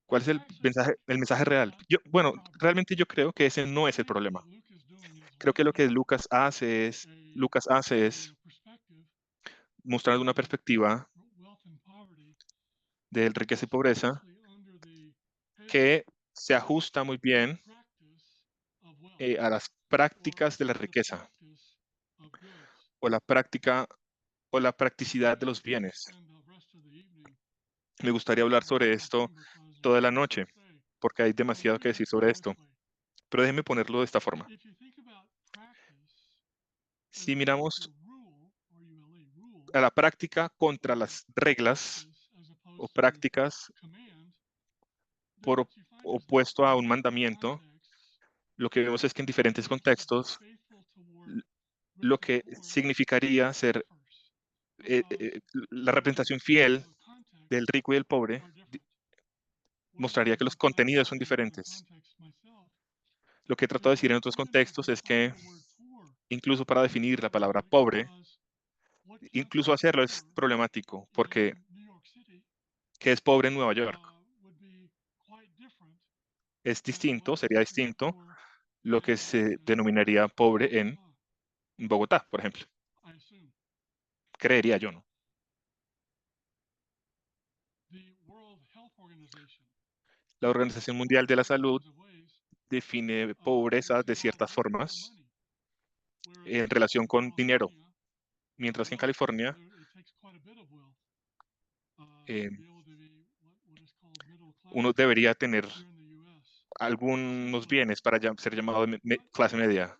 ¿cuál es el mensaje real? Realmente yo creo que ese no es el problema. Creo que lo que Lucas hace es mostrar una perspectiva de riqueza y pobreza que se ajusta muy bien a las prácticas de la riqueza o la práctica o la practicidad de los bienes. Me gustaría hablar sobre esto toda la noche, porque hay demasiado que decir sobre esto. Pero déjeme ponerlo de esta forma. Si miramos a la práctica contra las reglas o prácticas por opuesto a un mandamiento, lo que vemos es que en diferentes contextos lo que significaría ser la representación fiel del rico y del pobre mostraría que los contenidos son diferentes. Lo que trato de decir en otros contextos es que incluso para definir la palabra pobre, incluso hacerlo es problemático, porque ¿qué es pobre en Nueva York? Es distinto, sería distinto lo que se denominaría pobre en Bogotá, por ejemplo. Creería yo, ¿no? La Organización Mundial de la Salud define pobreza de ciertas formas en relación con dinero, mientras que en California eh, uno debería tener algunos bienes para ser llamado de clase media.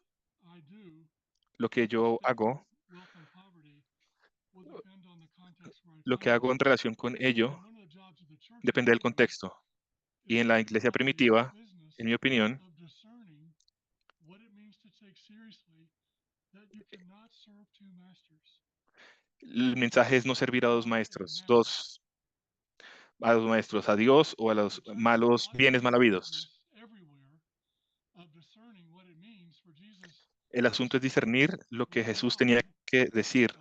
Lo que yo hago, lo que hago en relación con ello, depende del contexto. Y en la iglesia primitiva, en mi opinión, el mensaje es no servir a dos maestros, a dos maestros, a Dios o a los malos bienes mal habidos. El asunto es discernir lo que Jesús tenía que decir.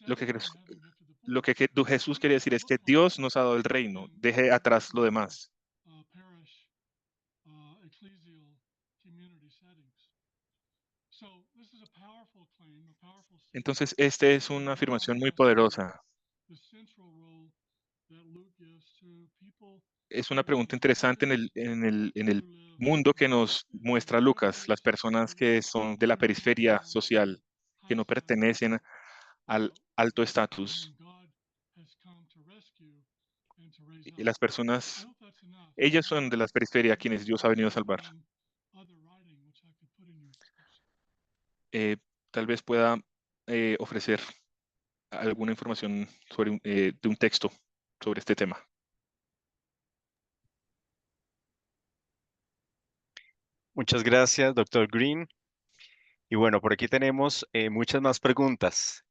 Lo que, Jesús quería decir es que Dios nos ha dado el reino, deje atrás lo demás. Entonces, esta es una afirmación muy poderosa. Es una pregunta interesante en el mundo que nos muestra Lucas, las personas que son de la periferia social, que no pertenecen al alto estatus. Y las personas, ellas son de la periferia a quienes Dios ha venido a salvar. Tal vez pueda ofrecer alguna información sobre de un texto sobre este tema. Muchas gracias, doctor Green. Y bueno, por aquí tenemos muchas más preguntas.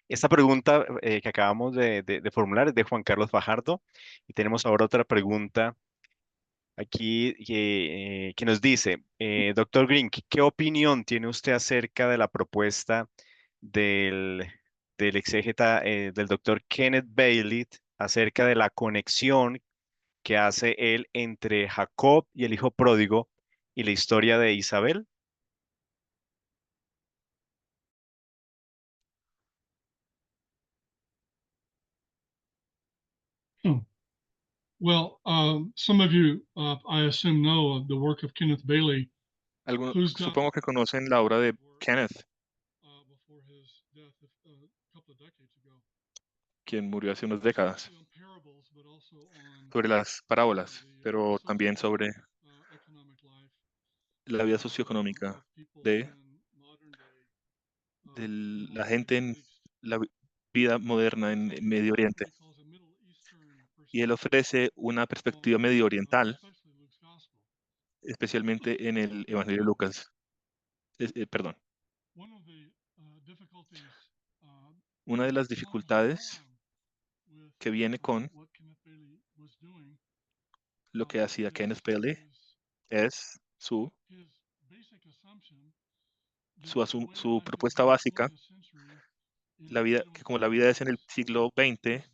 Esta pregunta que acabamos de formular es de Juan Carlos Fajardo. Y tenemos ahora otra pregunta aquí que nos dice, doctor Green, ¿qué opinión tiene usted acerca de la propuesta del, del exégeta, del doctor Kenneth Bailey acerca de la conexión que hace él entre Jacob y el hijo pródigo y la historia de Isabel? Hmm. Well, some of you, I assume, know of the work of Kenneth Bailey, whose Supongo que conocen la obra de Kenneth, before his death a couple of decades ago, quien murió hace unas décadas. on parables, but also on sobre las parábolas, pero también sobre la vida socioeconómica de, de la gente en la vida moderna en Medio Oriente. Y él ofrece una perspectiva medio oriental, especialmente en el Evangelio de Lucas. Perdón. Una de las dificultades que viene con lo que hacía Kenneth Bailey es su propuesta básica, la vida, que como la vida es en el siglo XX,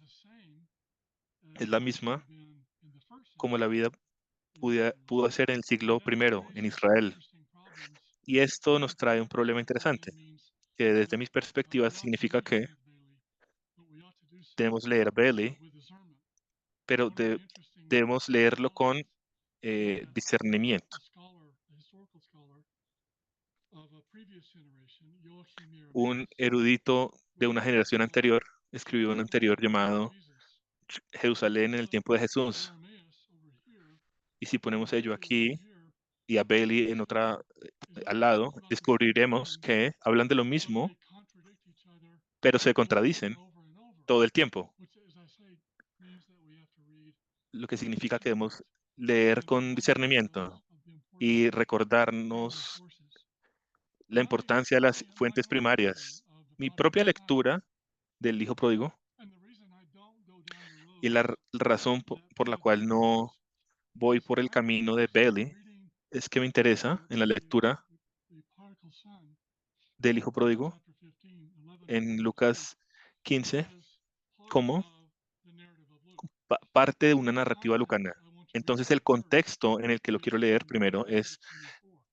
es la misma como la vida pudo ser en el siglo I en Israel. Y esto nos trae un problema interesante, que desde mis perspectivas significa que debemos leer Bailey, pero debemos leerlo con discernimiento. Un erudito de una generación anterior escribió un anterior llamado Jerusalén en el tiempo de Jesús. Y si ponemos ello aquí y a Bailey en otra al lado, descubriremos que hablan de lo mismo, pero se contradicen todo el tiempo, lo que significa que debemos leer con discernimiento y recordarnos la importancia de las fuentes primarias. Mi propia lectura del Hijo Pródigo y la razón por la cual no voy por el camino de Bailey es que me interesa en la lectura del Hijo Pródigo en Lucas 15 como parte de una narrativa lucana. Entonces el contexto en el que lo quiero leer primero es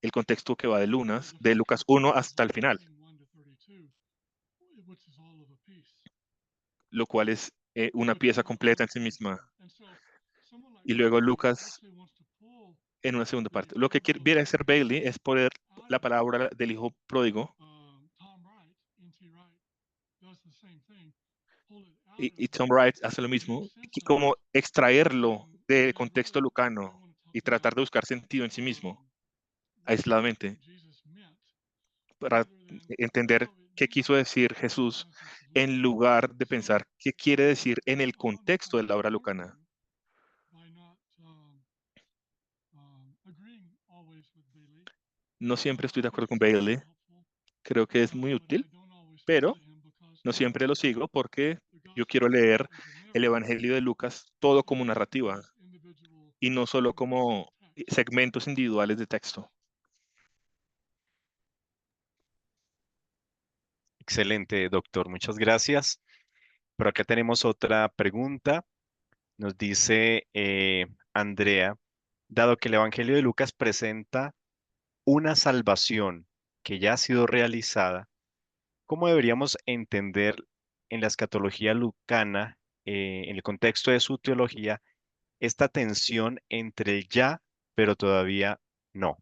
el contexto que va de Lucas 1 hasta el final, lo cual es una pieza completa en sí misma. Y luego Lucas en una segunda parte. Lo que quiere hacer Bailey es poner la palabra del hijo pródigo y Tom Wright hace lo mismo, como extraerlo del contexto lucano y tratar de buscar sentido en sí mismo, aisladamente, para entender qué quiso decir Jesús en lugar de pensar qué quiere decir en el contexto de la obra lucana. No siempre estoy de acuerdo con Bailey, creo que es muy útil, pero no siempre lo sigo porque yo quiero leer el Evangelio de Lucas todo como narrativa y no solo como segmentos individuales de texto. Excelente, doctor. Muchas gracias. Por acá tenemos otra pregunta. Nos dice Andrea, dado que el Evangelio de Lucas presenta una salvación que ya ha sido realizada, ¿cómo deberíamos entender en la escatología lucana, en el contexto de su teología, esta tensión entre el ya, pero todavía no?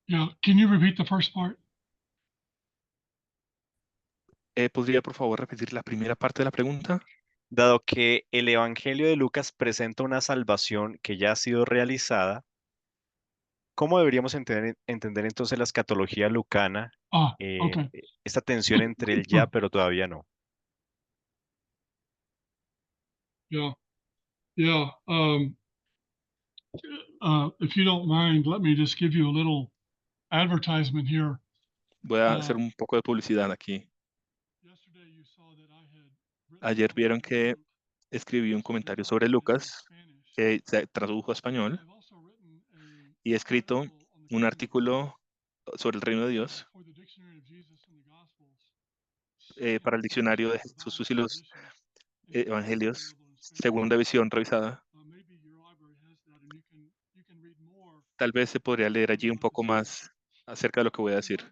Yeah, can you repeat the first part? ¿Podría, por favor, repetir la primera parte de la pregunta? Dado que el Evangelio de Lucas presenta una salvación que ya ha sido realizada, ¿cómo deberíamos entender entonces la escatología lucana, Okay. esta tensión entre el ya, pero todavía no? Yeah, yeah. If you don't mind, let me just give you a little advertisement here. Voy a hacer un poco de publicidad aquí. Yesterday you saw that I had written an Ayer vieron article que escribí un comentario sobre Lucas que se tradujo a español y he escrito un artículo sobre el reino de Dios para el diccionario de Jesús y los evangelios, segunda visión revisada. Tal vez se podría leer allí un poco más acerca de lo que voy a decir.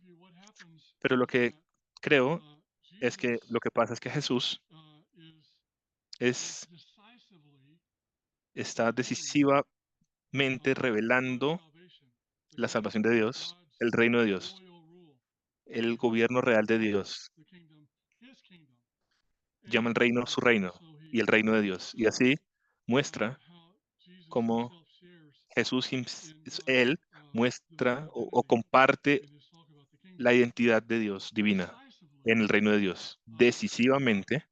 Pero lo que creo es que lo que pasa es que Jesús es, está decisivamente revelando la salvación de Dios, el reino de Dios, el gobierno real de Dios. llama el reino su reino y el reino de Dios. Y así muestra cómo Jesús, él muestra o comparte la identidad de Dios divina en el reino de Dios decisivamente,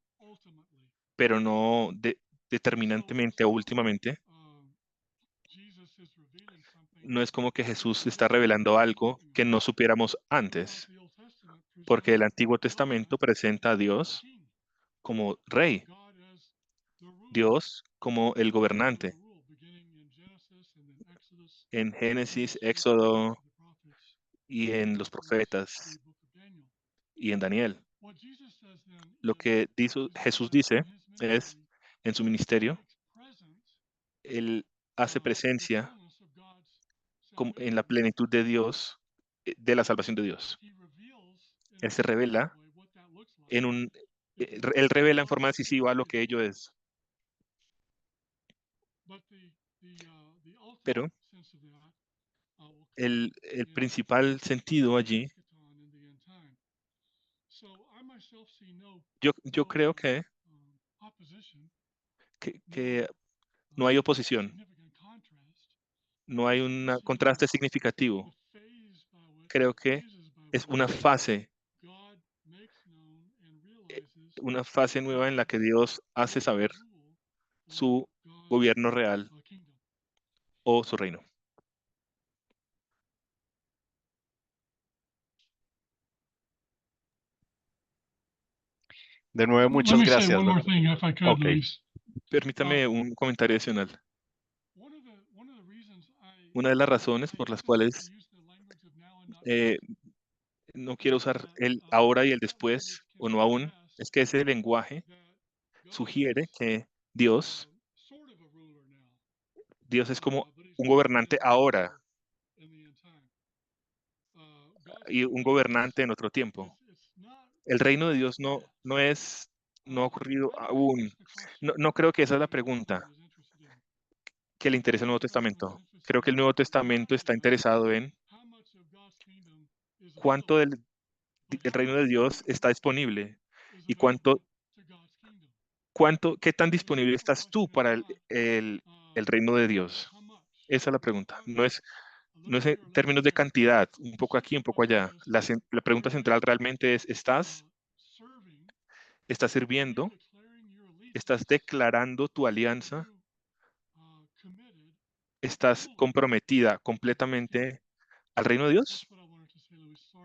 pero no determinantemente o últimamente. No es como que Jesús está revelando algo que no supiéramos antes, porque el Antiguo Testamento presenta a Dios como rey, Dios como el gobernante. En Génesis, Éxodo y en los profetas y en Daniel. Lo que Jesús dice es, en su ministerio, Él hace presencia en la plenitud de Dios, de la salvación de Dios. Él se revela Él revela en forma decisiva lo que ello es. Pero el principal sentido allí, yo creo que no hay oposición, no hay un contraste significativo. Creo que es una fase nueva en la que Dios hace saber su gobierno real o su reino. De nuevo, muchas gracias, One more doctor. thing, if I could, Ok. Luis. Permítame un comentario adicional. Una de las razones por las cuales no quiero usar el ahora y el después, o no aún, es que ese lenguaje sugiere que Dios es como un gobernante ahora y un gobernante en otro tiempo. El reino de Dios no ha ocurrido aún. No creo que esa es la pregunta que le interesa al Nuevo Testamento. Creo que el Nuevo Testamento está interesado en cuánto del el reino de Dios está disponible y qué tan disponible estás tú para el reino de Dios. Esa es la pregunta. No es en términos de cantidad, un poco aquí, un poco allá. La pregunta central realmente es, ¿estás sirviendo? ¿Estás declarando tu alianza? ¿Estás comprometida completamente al reino de Dios?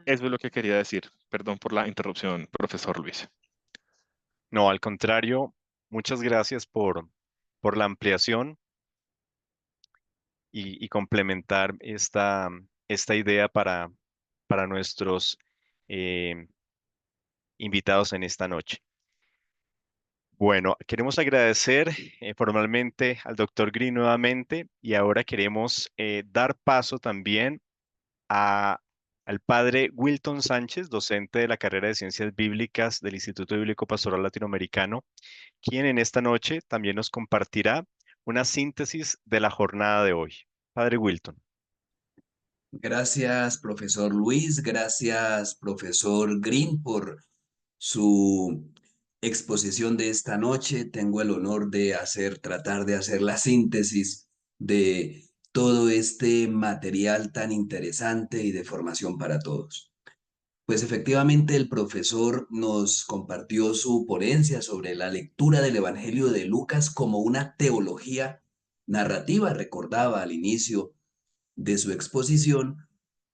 Eso es lo que quería decir. Perdón por la interrupción, profesor Luis. No, al contrario, muchas gracias por la ampliación y complementar esta idea para nuestros eh, invitados en esta noche. Bueno, queremos agradecer formalmente al doctor Green nuevamente y ahora queremos dar paso también a, al padre Wilton Sánchez, docente de la carrera de Ciencias Bíblicas del Instituto Bíblico Pastoral Latinoamericano, quien en esta noche también nos compartirá una síntesis de la jornada de hoy. Padre Wilton. Gracias, profesor Luis. Gracias, profesor Green, por su exposición de esta noche. Tengo el honor de tratar de hacer la síntesis de todo este material tan interesante y de formación para todos. Pues efectivamente el profesor nos compartió su ponencia sobre la lectura del Evangelio de Lucas como una teología narrativa. Recordaba al inicio de su exposición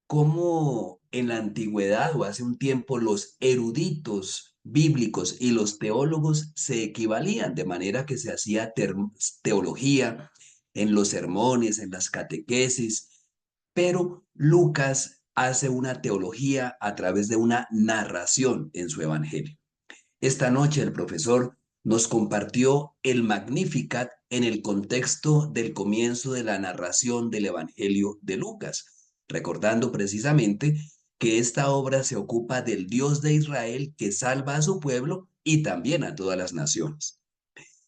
cómo en la antigüedad o hace un tiempo los eruditos bíblicos y los teólogos se equivalían, de manera que se hacía teología en los sermones, en las catequesis, pero Lucas hace una teología a través de una narración en su evangelio. Esta noche el profesor nos compartió el Magnificat en el contexto del comienzo de la narración del Evangelio de Lucas, recordando precisamente que esta obra se ocupa del Dios de Israel que salva a su pueblo y también a todas las naciones.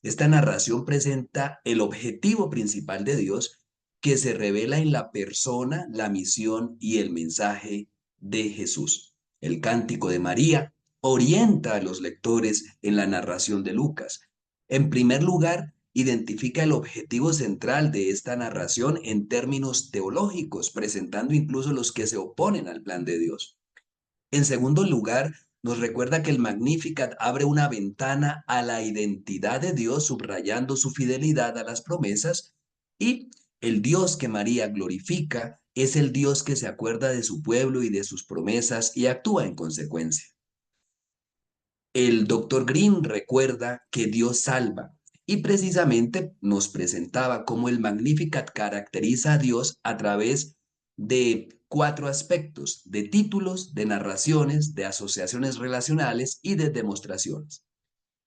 Esta narración presenta el objetivo principal de Dios que se revela en la persona, la misión y el mensaje de Jesús. El cántico de María orienta a los lectores en la narración de Lucas. En primer lugar, identifica el objetivo central de esta narración en términos teológicos, presentando incluso los que se oponen al plan de Dios. En segundo lugar, nos recuerda que el Magnificat abre una ventana a la identidad de Dios, subrayando su fidelidad a las promesas, y el Dios que María glorifica es el Dios que se acuerda de su pueblo y de sus promesas y actúa en consecuencia. El doctor Green recuerda que Dios salva y precisamente nos presentaba cómo el Magnificat caracteriza a Dios a través de 4 aspectos: de títulos, de narraciones, de asociaciones relacionales y de demostraciones.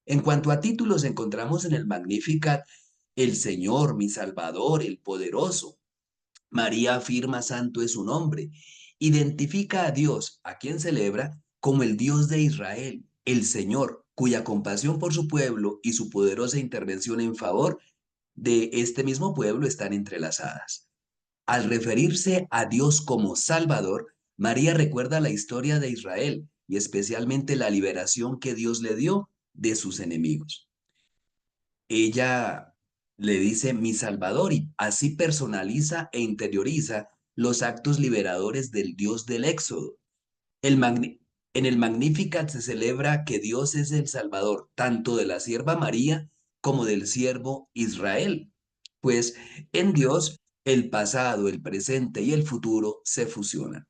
En cuanto a títulos, encontramos en el Magnificat el Señor, mi Salvador, el Poderoso. María afirma: santo es su nombre. Identifica a Dios, a quien celebra, como el Dios de Israel, el Señor, cuya compasión por su pueblo y su poderosa intervención en favor de este mismo pueblo están entrelazadas. Al referirse a Dios como Salvador, María recuerda la historia de Israel y especialmente la liberación que Dios le dio de sus enemigos. Ella le dice mi Salvador y así personaliza e interioriza los actos liberadores del Dios del Éxodo. En el Magnificat se celebra que Dios es el Salvador tanto de la sierva María como del siervo Israel, pues en Dios el pasado, el presente y el futuro se fusionan.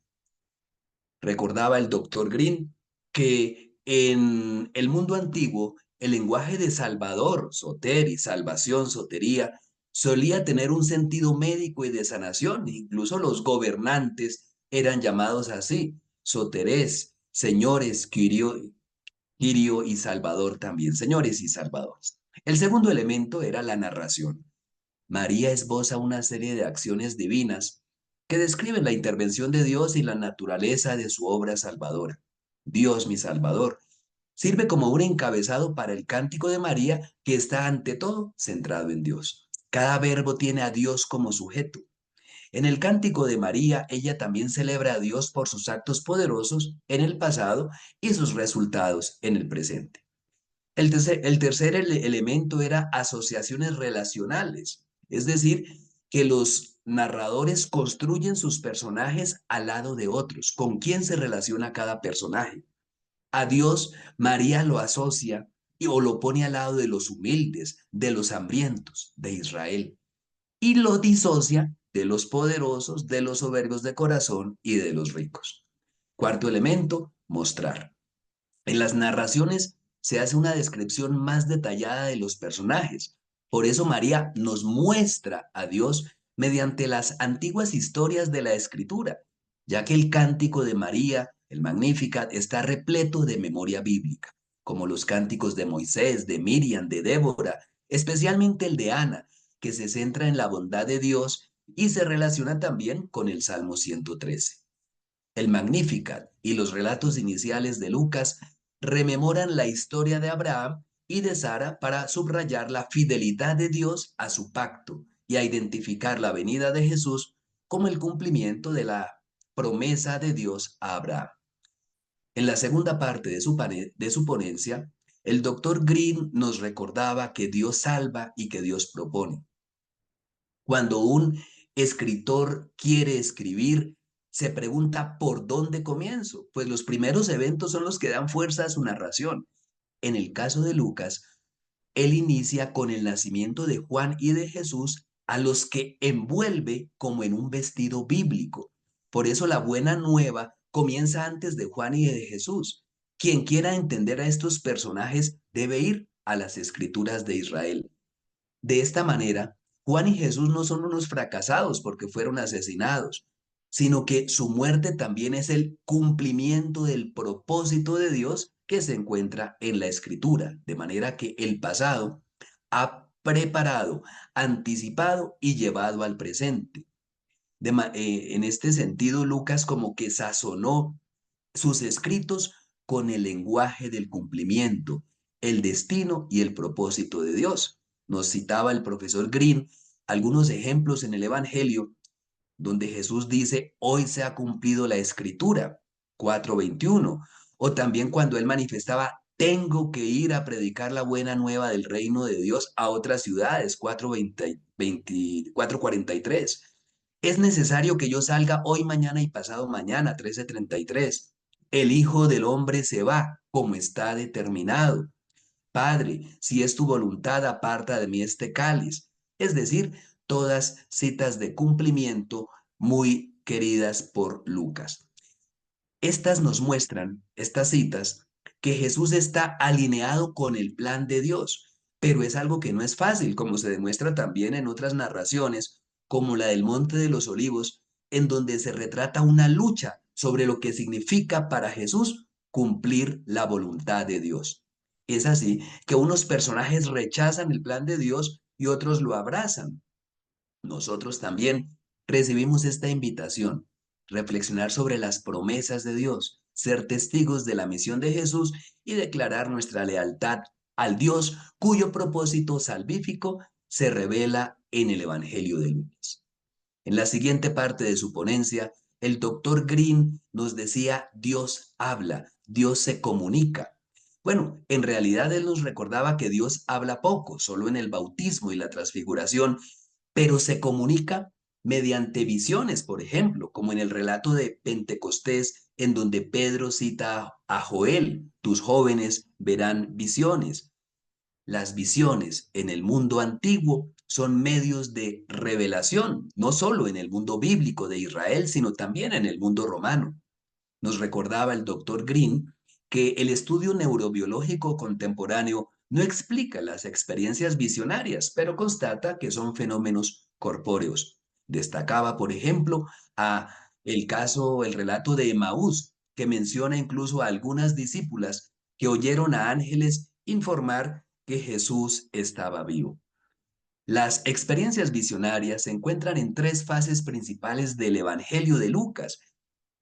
Recordaba el doctor Green que en el mundo antiguo el lenguaje de Salvador, soteri, salvación, sotería, solía tener un sentido médico y de sanación. Incluso los gobernantes eran llamados así, soteres, señores, Kyrio y Salvador también, señores y salvadores. El segundo elemento era la narración. María esboza una serie de acciones divinas que describen la intervención de Dios y la naturaleza de su obra salvadora. Dios, mi Salvador, sirve como un encabezado para el cántico de María, que está ante todo centrado en Dios. Cada verbo tiene a Dios como sujeto. En el cántico de María, ella también celebra a Dios por sus actos poderosos en el pasado y sus resultados en el presente. El tercer elemento era asociaciones relacionales, es decir, que los narradores construyen sus personajes al lado de otros. ¿Con quién se relaciona cada personaje? A Dios, María lo asocia o lo pone al lado de los humildes, de los hambrientos, de Israel, y lo disocia de los poderosos, de los soberbios de corazón y de los ricos. Cuarto elemento, mostrar. En las narraciones se hace una descripción más detallada de los personajes. Por eso María nos muestra a Dios mediante las antiguas historias de la Escritura, ya que el cántico de María, el Magnificat, está repleto de memoria bíblica, como los cánticos de Moisés, de Miriam, de Débora, especialmente el de Ana, que se centra en la bondad de Dios y se relaciona también con el Salmo 113. El Magnificat y los relatos iniciales de Lucas rememoran la historia de Abraham y de Sara para subrayar la fidelidad de Dios a su pacto y a identificar la venida de Jesús como el cumplimiento de la promesa de Dios a Abraham. En la segunda parte de su ponencia, el doctor Green nos recordaba que Dios salva y que Dios propone. Cuando un escritor quiere escribir, se pregunta ¿por dónde comienzo? Pues los primeros eventos son los que dan fuerza a su narración. En el caso de Lucas, él inicia con el nacimiento de Juan y de Jesús, a los que envuelve como en un vestido bíblico. Por eso la buena nueva comienza antes de Juan y de Jesús. Quien quiera entender a estos personajes debe ir a las escrituras de Israel. De esta manera, Juan y Jesús no son unos fracasados porque fueron asesinados, sino que su muerte también es el cumplimiento del propósito de Dios que se encuentra en la Escritura, de manera que el pasado ha preparado, anticipado y llevado al presente. En este sentido, Lucas como que sazonó sus escritos con el lenguaje del cumplimiento, el destino y el propósito de Dios. Nos citaba el profesor Green algunos ejemplos en el Evangelio donde Jesús dice, hoy se ha cumplido la escritura, 4:21, O también cuando él manifestaba, tengo que ir a predicar la buena nueva del reino de Dios a otras ciudades, 4:43. Es necesario que yo salga hoy, mañana y pasado mañana, 13:33. El Hijo del Hombre se va, como está determinado. Padre, si es tu voluntad, aparta de mí este cáliz. Es decir, todas citas de cumplimiento muy queridas por Lucas. Estas nos muestran, estas citas, que Jesús está alineado con el plan de Dios, pero es algo que no es fácil, como se demuestra también en otras narraciones, como la del Monte de los Olivos, en donde se retrata una lucha sobre lo que significa para Jesús cumplir la voluntad de Dios. Es así que unos personajes rechazan el plan de Dios y otros lo abrazan. Nosotros también recibimos esta invitación, reflexionar sobre las promesas de Dios, ser testigos de la misión de Jesús y declarar nuestra lealtad al Dios cuyo propósito salvífico se revela en el Evangelio de Lucas. En la siguiente parte de su ponencia, el doctor Green nos decía, Dios habla, Dios se comunica. Bueno, en realidad él nos recordaba que Dios habla poco, solo en el bautismo y la transfiguración, pero se comunica mediante visiones, por ejemplo, como en el relato de Pentecostés, en donde Pedro cita a Joel, tus jóvenes verán visiones. Las visiones en el mundo antiguo son medios de revelación, no solo en el mundo bíblico de Israel, sino también en el mundo romano. Nos recordaba el doctor Green que el estudio neurobiológico contemporáneo no explica las experiencias visionarias, pero constata que son fenómenos corpóreos. Destacaba, por ejemplo, el relato de Emaús, que menciona incluso a algunas discípulas que oyeron a ángeles informar que Jesús estaba vivo. Las experiencias visionarias se encuentran en tres fases principales del Evangelio de Lucas.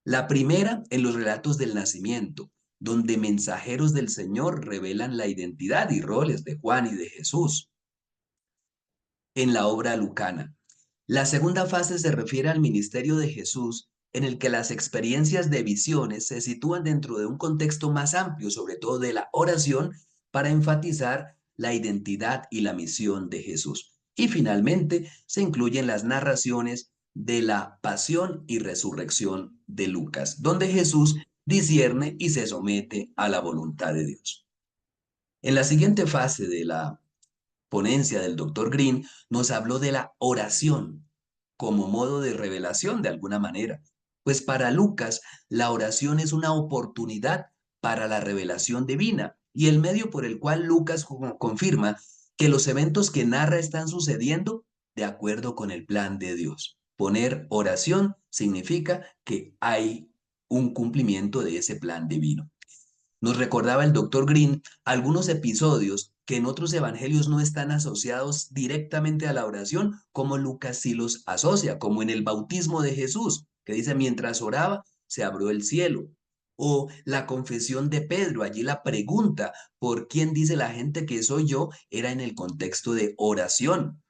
La primera, en los relatos del nacimiento, donde mensajeros del Señor revelan la identidad y roles de Juan y de Jesús. En la obra lucana. La segunda fase se refiere al ministerio de Jesús, en el que las experiencias de visiones se sitúan dentro de un contexto más amplio, sobre todo de la oración, para enfatizar la identidad y la misión de Jesús. Y finalmente se incluyen las narraciones de la pasión y resurrección de Lucas, donde Jesús discierne y se somete a la voluntad de Dios. En la siguiente fase de la ponencia del doctor Green, nos habló de la oración como modo de revelación de alguna manera. Pues para Lucas, la oración es una oportunidad para la revelación divina y el medio por el cual Lucas confirma que los eventos que narra están sucediendo de acuerdo con el plan de Dios. Poner oración significa que hay un cumplimiento de ese plan divino. Nos recordaba el doctor Green algunos episodios que en otros evangelios no están asociados directamente a la oración, como Lucas sí los asocia, como en el bautismo de Jesús, que dice, mientras oraba, se abrió el cielo. O la confesión de Pedro, allí la pregunta, ¿por quién dice la gente que soy yo? Era en el contexto de oración.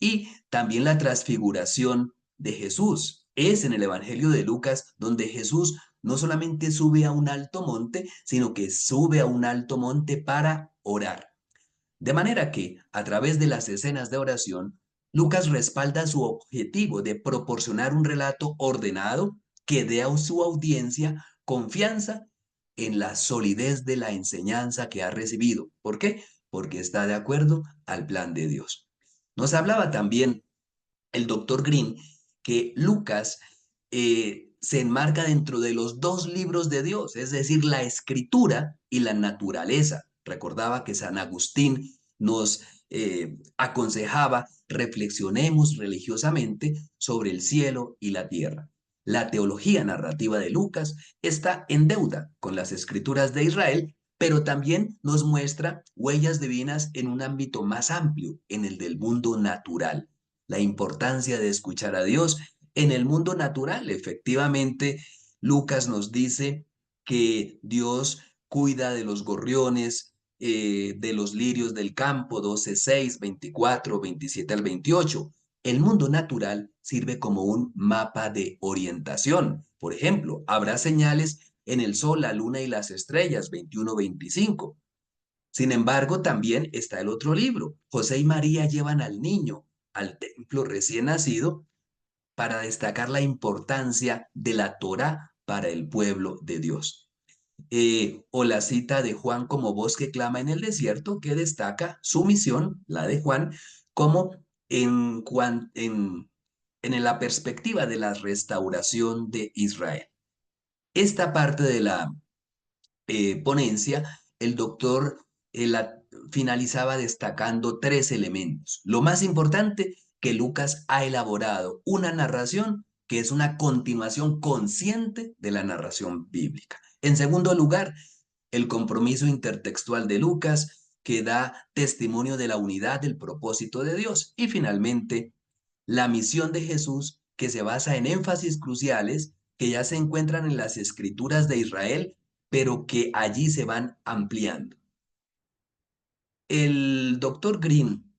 Y también la transfiguración de Jesús. Es en el Evangelio de Lucas donde Jesús no solamente sube a un alto monte, sino que sube a un alto monte para orar. De manera que, a través de las escenas de oración, Lucas respalda su objetivo de proporcionar un relato ordenado que dé a su audiencia confianza en la solidez de la enseñanza que ha recibido. ¿Por qué? Porque está de acuerdo al plan de Dios. Nos hablaba también el doctor Green que Lucas se enmarca dentro de los dos libros de Dios, es decir, la escritura y la naturaleza. Recordaba que San Agustín nos aconsejaba, reflexionemos religiosamente sobre el cielo y la tierra. La teología narrativa de Lucas está en deuda con las escrituras de Israel, pero también nos muestra huellas divinas en un ámbito más amplio, en el del mundo natural. La importancia de escuchar a Dios en el mundo natural. Efectivamente, Lucas nos dice que Dios cuida de los gorriones, de los lirios del campo, 12:6, 24, 27 al 28. El mundo natural sirve como un mapa de orientación. Por ejemplo, habrá señales en el sol, la luna y las estrellas, 21-25. Sin embargo, también está el otro libro. José y María llevan al niño al templo recién nacido para destacar la importancia de la Torá para el pueblo de Dios. O la cita de Juan como voz que clama en el desierto, que destaca su misión, la de Juan, como en la perspectiva de la restauración de Israel. Esta parte de la ponencia, el doctor la finalizaba destacando 3 elementos. Lo más importante, que Lucas ha elaborado una narración que es una continuación consciente de la narración bíblica. En segundo lugar, el compromiso intertextual de Lucas, que da testimonio de la unidad del propósito de Dios. Y finalmente, la misión de Jesús, que se basa en énfasis cruciales que ya se encuentran en las escrituras de Israel, pero que allí se van ampliando. El doctor Green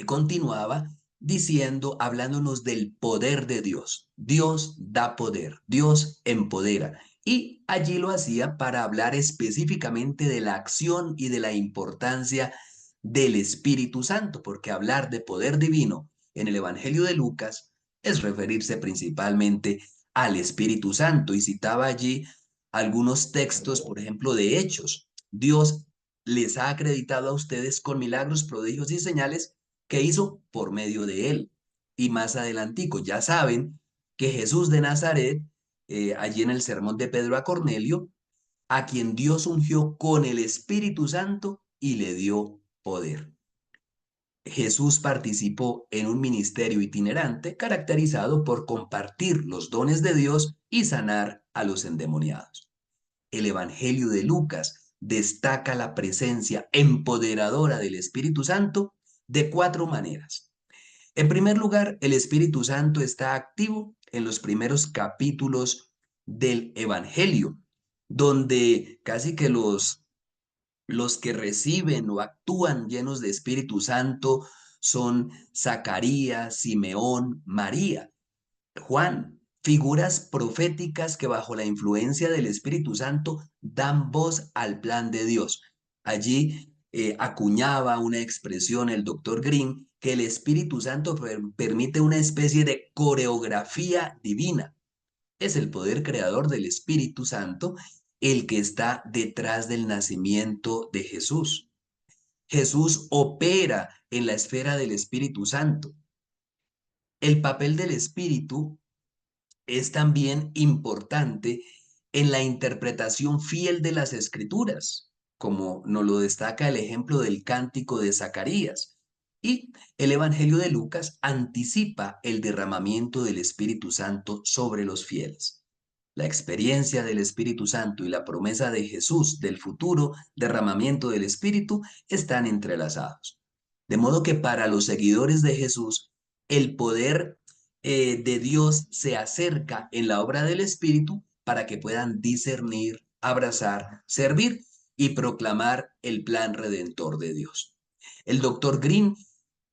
continuaba diciendo, hablándonos del poder de Dios. Dios da poder, Dios empodera. Y allí lo hacía para hablar específicamente de la acción y de la importancia del Espíritu Santo, porque hablar de poder divino en el Evangelio de Lucas es referirse principalmente al Espíritu Santo. Y citaba allí algunos textos, por ejemplo, de Hechos. Dios les ha acreditado a ustedes con milagros, prodigios y señales que hizo por medio de él. Y más adelantico, ya saben que Jesús de Nazaret, allí en el sermón de Pedro a Cornelio, a quien Dios ungió con el Espíritu Santo y le dio poder. Jesús participó en un ministerio itinerante caracterizado por compartir los dones de Dios y sanar a los endemoniados. El Evangelio de Lucas destaca la presencia empoderadora del Espíritu Santo de 4 maneras. En primer lugar, el Espíritu Santo está activo en los primeros capítulos del Evangelio, donde casi que los que reciben o actúan llenos de Espíritu Santo son Zacarías, Simeón, María, Juan, figuras proféticas que bajo la influencia del Espíritu Santo dan voz al plan de Dios. Allí acuñaba una expresión el doctor Green, que el Espíritu Santo permite una especie de coreografía divina. Es el poder creador del Espíritu Santo el que está detrás del nacimiento de Jesús. Jesús opera en la esfera del Espíritu Santo. El papel del Espíritu es también importante en la interpretación fiel de las Escrituras, como nos lo destaca el ejemplo del cántico de Zacarías. Y el Evangelio de Lucas anticipa el derramamiento del Espíritu Santo sobre los fieles. La experiencia del Espíritu Santo y la promesa de Jesús del futuro derramamiento del Espíritu están entrelazados. De modo que para los seguidores de Jesús, el poder de Dios se acerca en la obra del Espíritu para que puedan discernir, abrazar, servir y proclamar el plan redentor de Dios. El doctor Green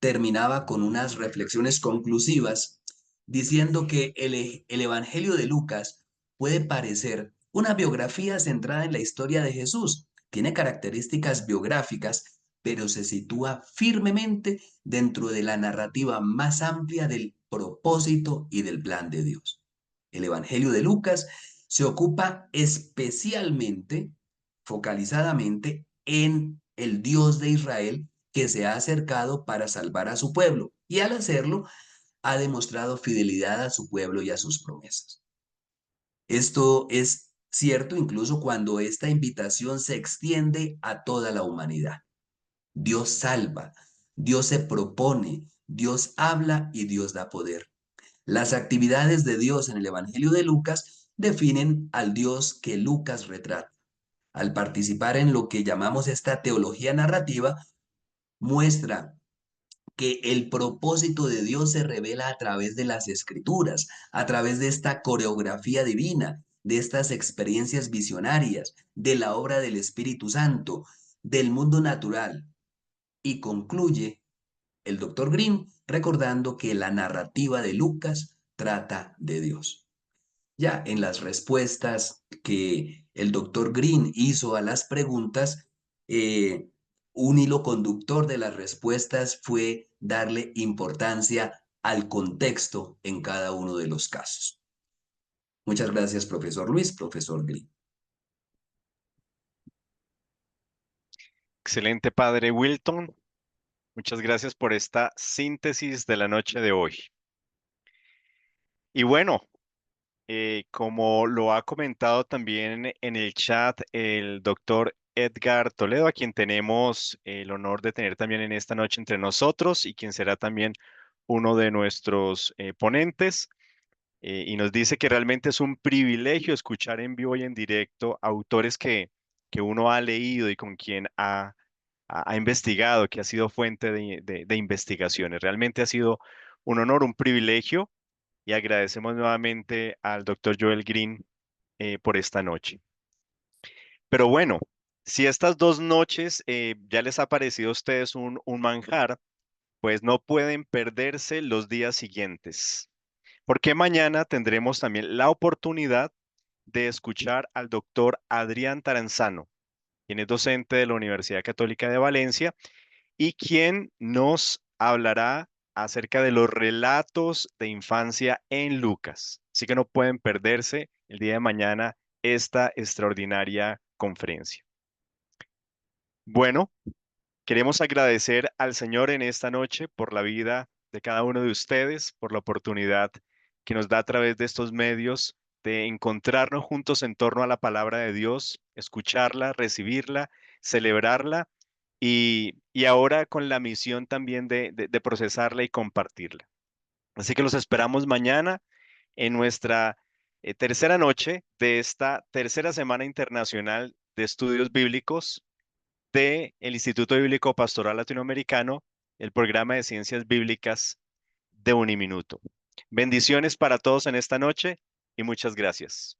terminaba con unas reflexiones conclusivas diciendo que el Evangelio de Lucas puede parecer una biografía centrada en la historia de Jesús. Tiene características biográficas, pero se sitúa firmemente dentro de la narrativa más amplia del propósito y del plan de Dios. El Evangelio de Lucas se ocupa especialmente, focalizadamente, en el Dios de Israel que se ha acercado para salvar a su pueblo y al hacerlo ha demostrado fidelidad a su pueblo y a sus promesas. Esto es cierto incluso cuando esta invitación se extiende a toda la humanidad. Dios salva, Dios se propone, Dios habla y Dios da poder. Las actividades de Dios en el Evangelio de Lucas definen al Dios que Lucas retrata. Al participar en lo que llamamos esta teología narrativa, muestra que el propósito de Dios se revela a través de las Escrituras, a través de esta coreografía divina, de estas experiencias visionarias, de la obra del Espíritu Santo, del mundo natural. Y concluye el doctor Green recordando que la narrativa de Lucas trata de Dios. Ya en las respuestas que el doctor Green hizo a las preguntas, un hilo conductor de las respuestas fue darle importancia al contexto en cada uno de los casos. Muchas gracias, profesor Luis, profesor Green. Excelente, padre Wilton. Muchas gracias por esta síntesis de la noche de hoy. Y bueno, como lo ha comentado también en el chat el doctor Edgar Toledo, a quien tenemos el honor de tener también en esta noche entre nosotros y quien será también uno de nuestros ponentes, y nos dice que realmente es un privilegio escuchar en vivo y en directo autores que uno ha leído y con quien ha investigado, que ha sido fuente de investigaciones. Realmente ha sido un honor, un privilegio, y agradecemos nuevamente al doctor Joel Green por esta noche. Pero bueno, si estas dos noches ya les ha parecido a ustedes un manjar, pues no pueden perderse los días siguientes, porque mañana tendremos también la oportunidad de escuchar al doctor Adrián Taranzano, quien es docente de la Universidad Católica de Valencia y quien nos hablará acerca de los relatos de infancia en Lucas. Así que no pueden perderse el día de mañana esta extraordinaria conferencia. Bueno, queremos agradecer al Señor en esta noche por la vida de cada uno de ustedes, por la oportunidad que nos da a través de estos medios de encontrarnos juntos en torno a la palabra de Dios, escucharla, recibirla, celebrarla y ahora con la misión también de procesarla y compartirla. Así que los esperamos mañana en nuestra tercera noche de esta tercera semana internacional de estudios bíblicos del Instituto Bíblico Pastoral Latinoamericano, el programa de ciencias bíblicas de Uniminuto. Bendiciones para todos en esta noche y muchas gracias.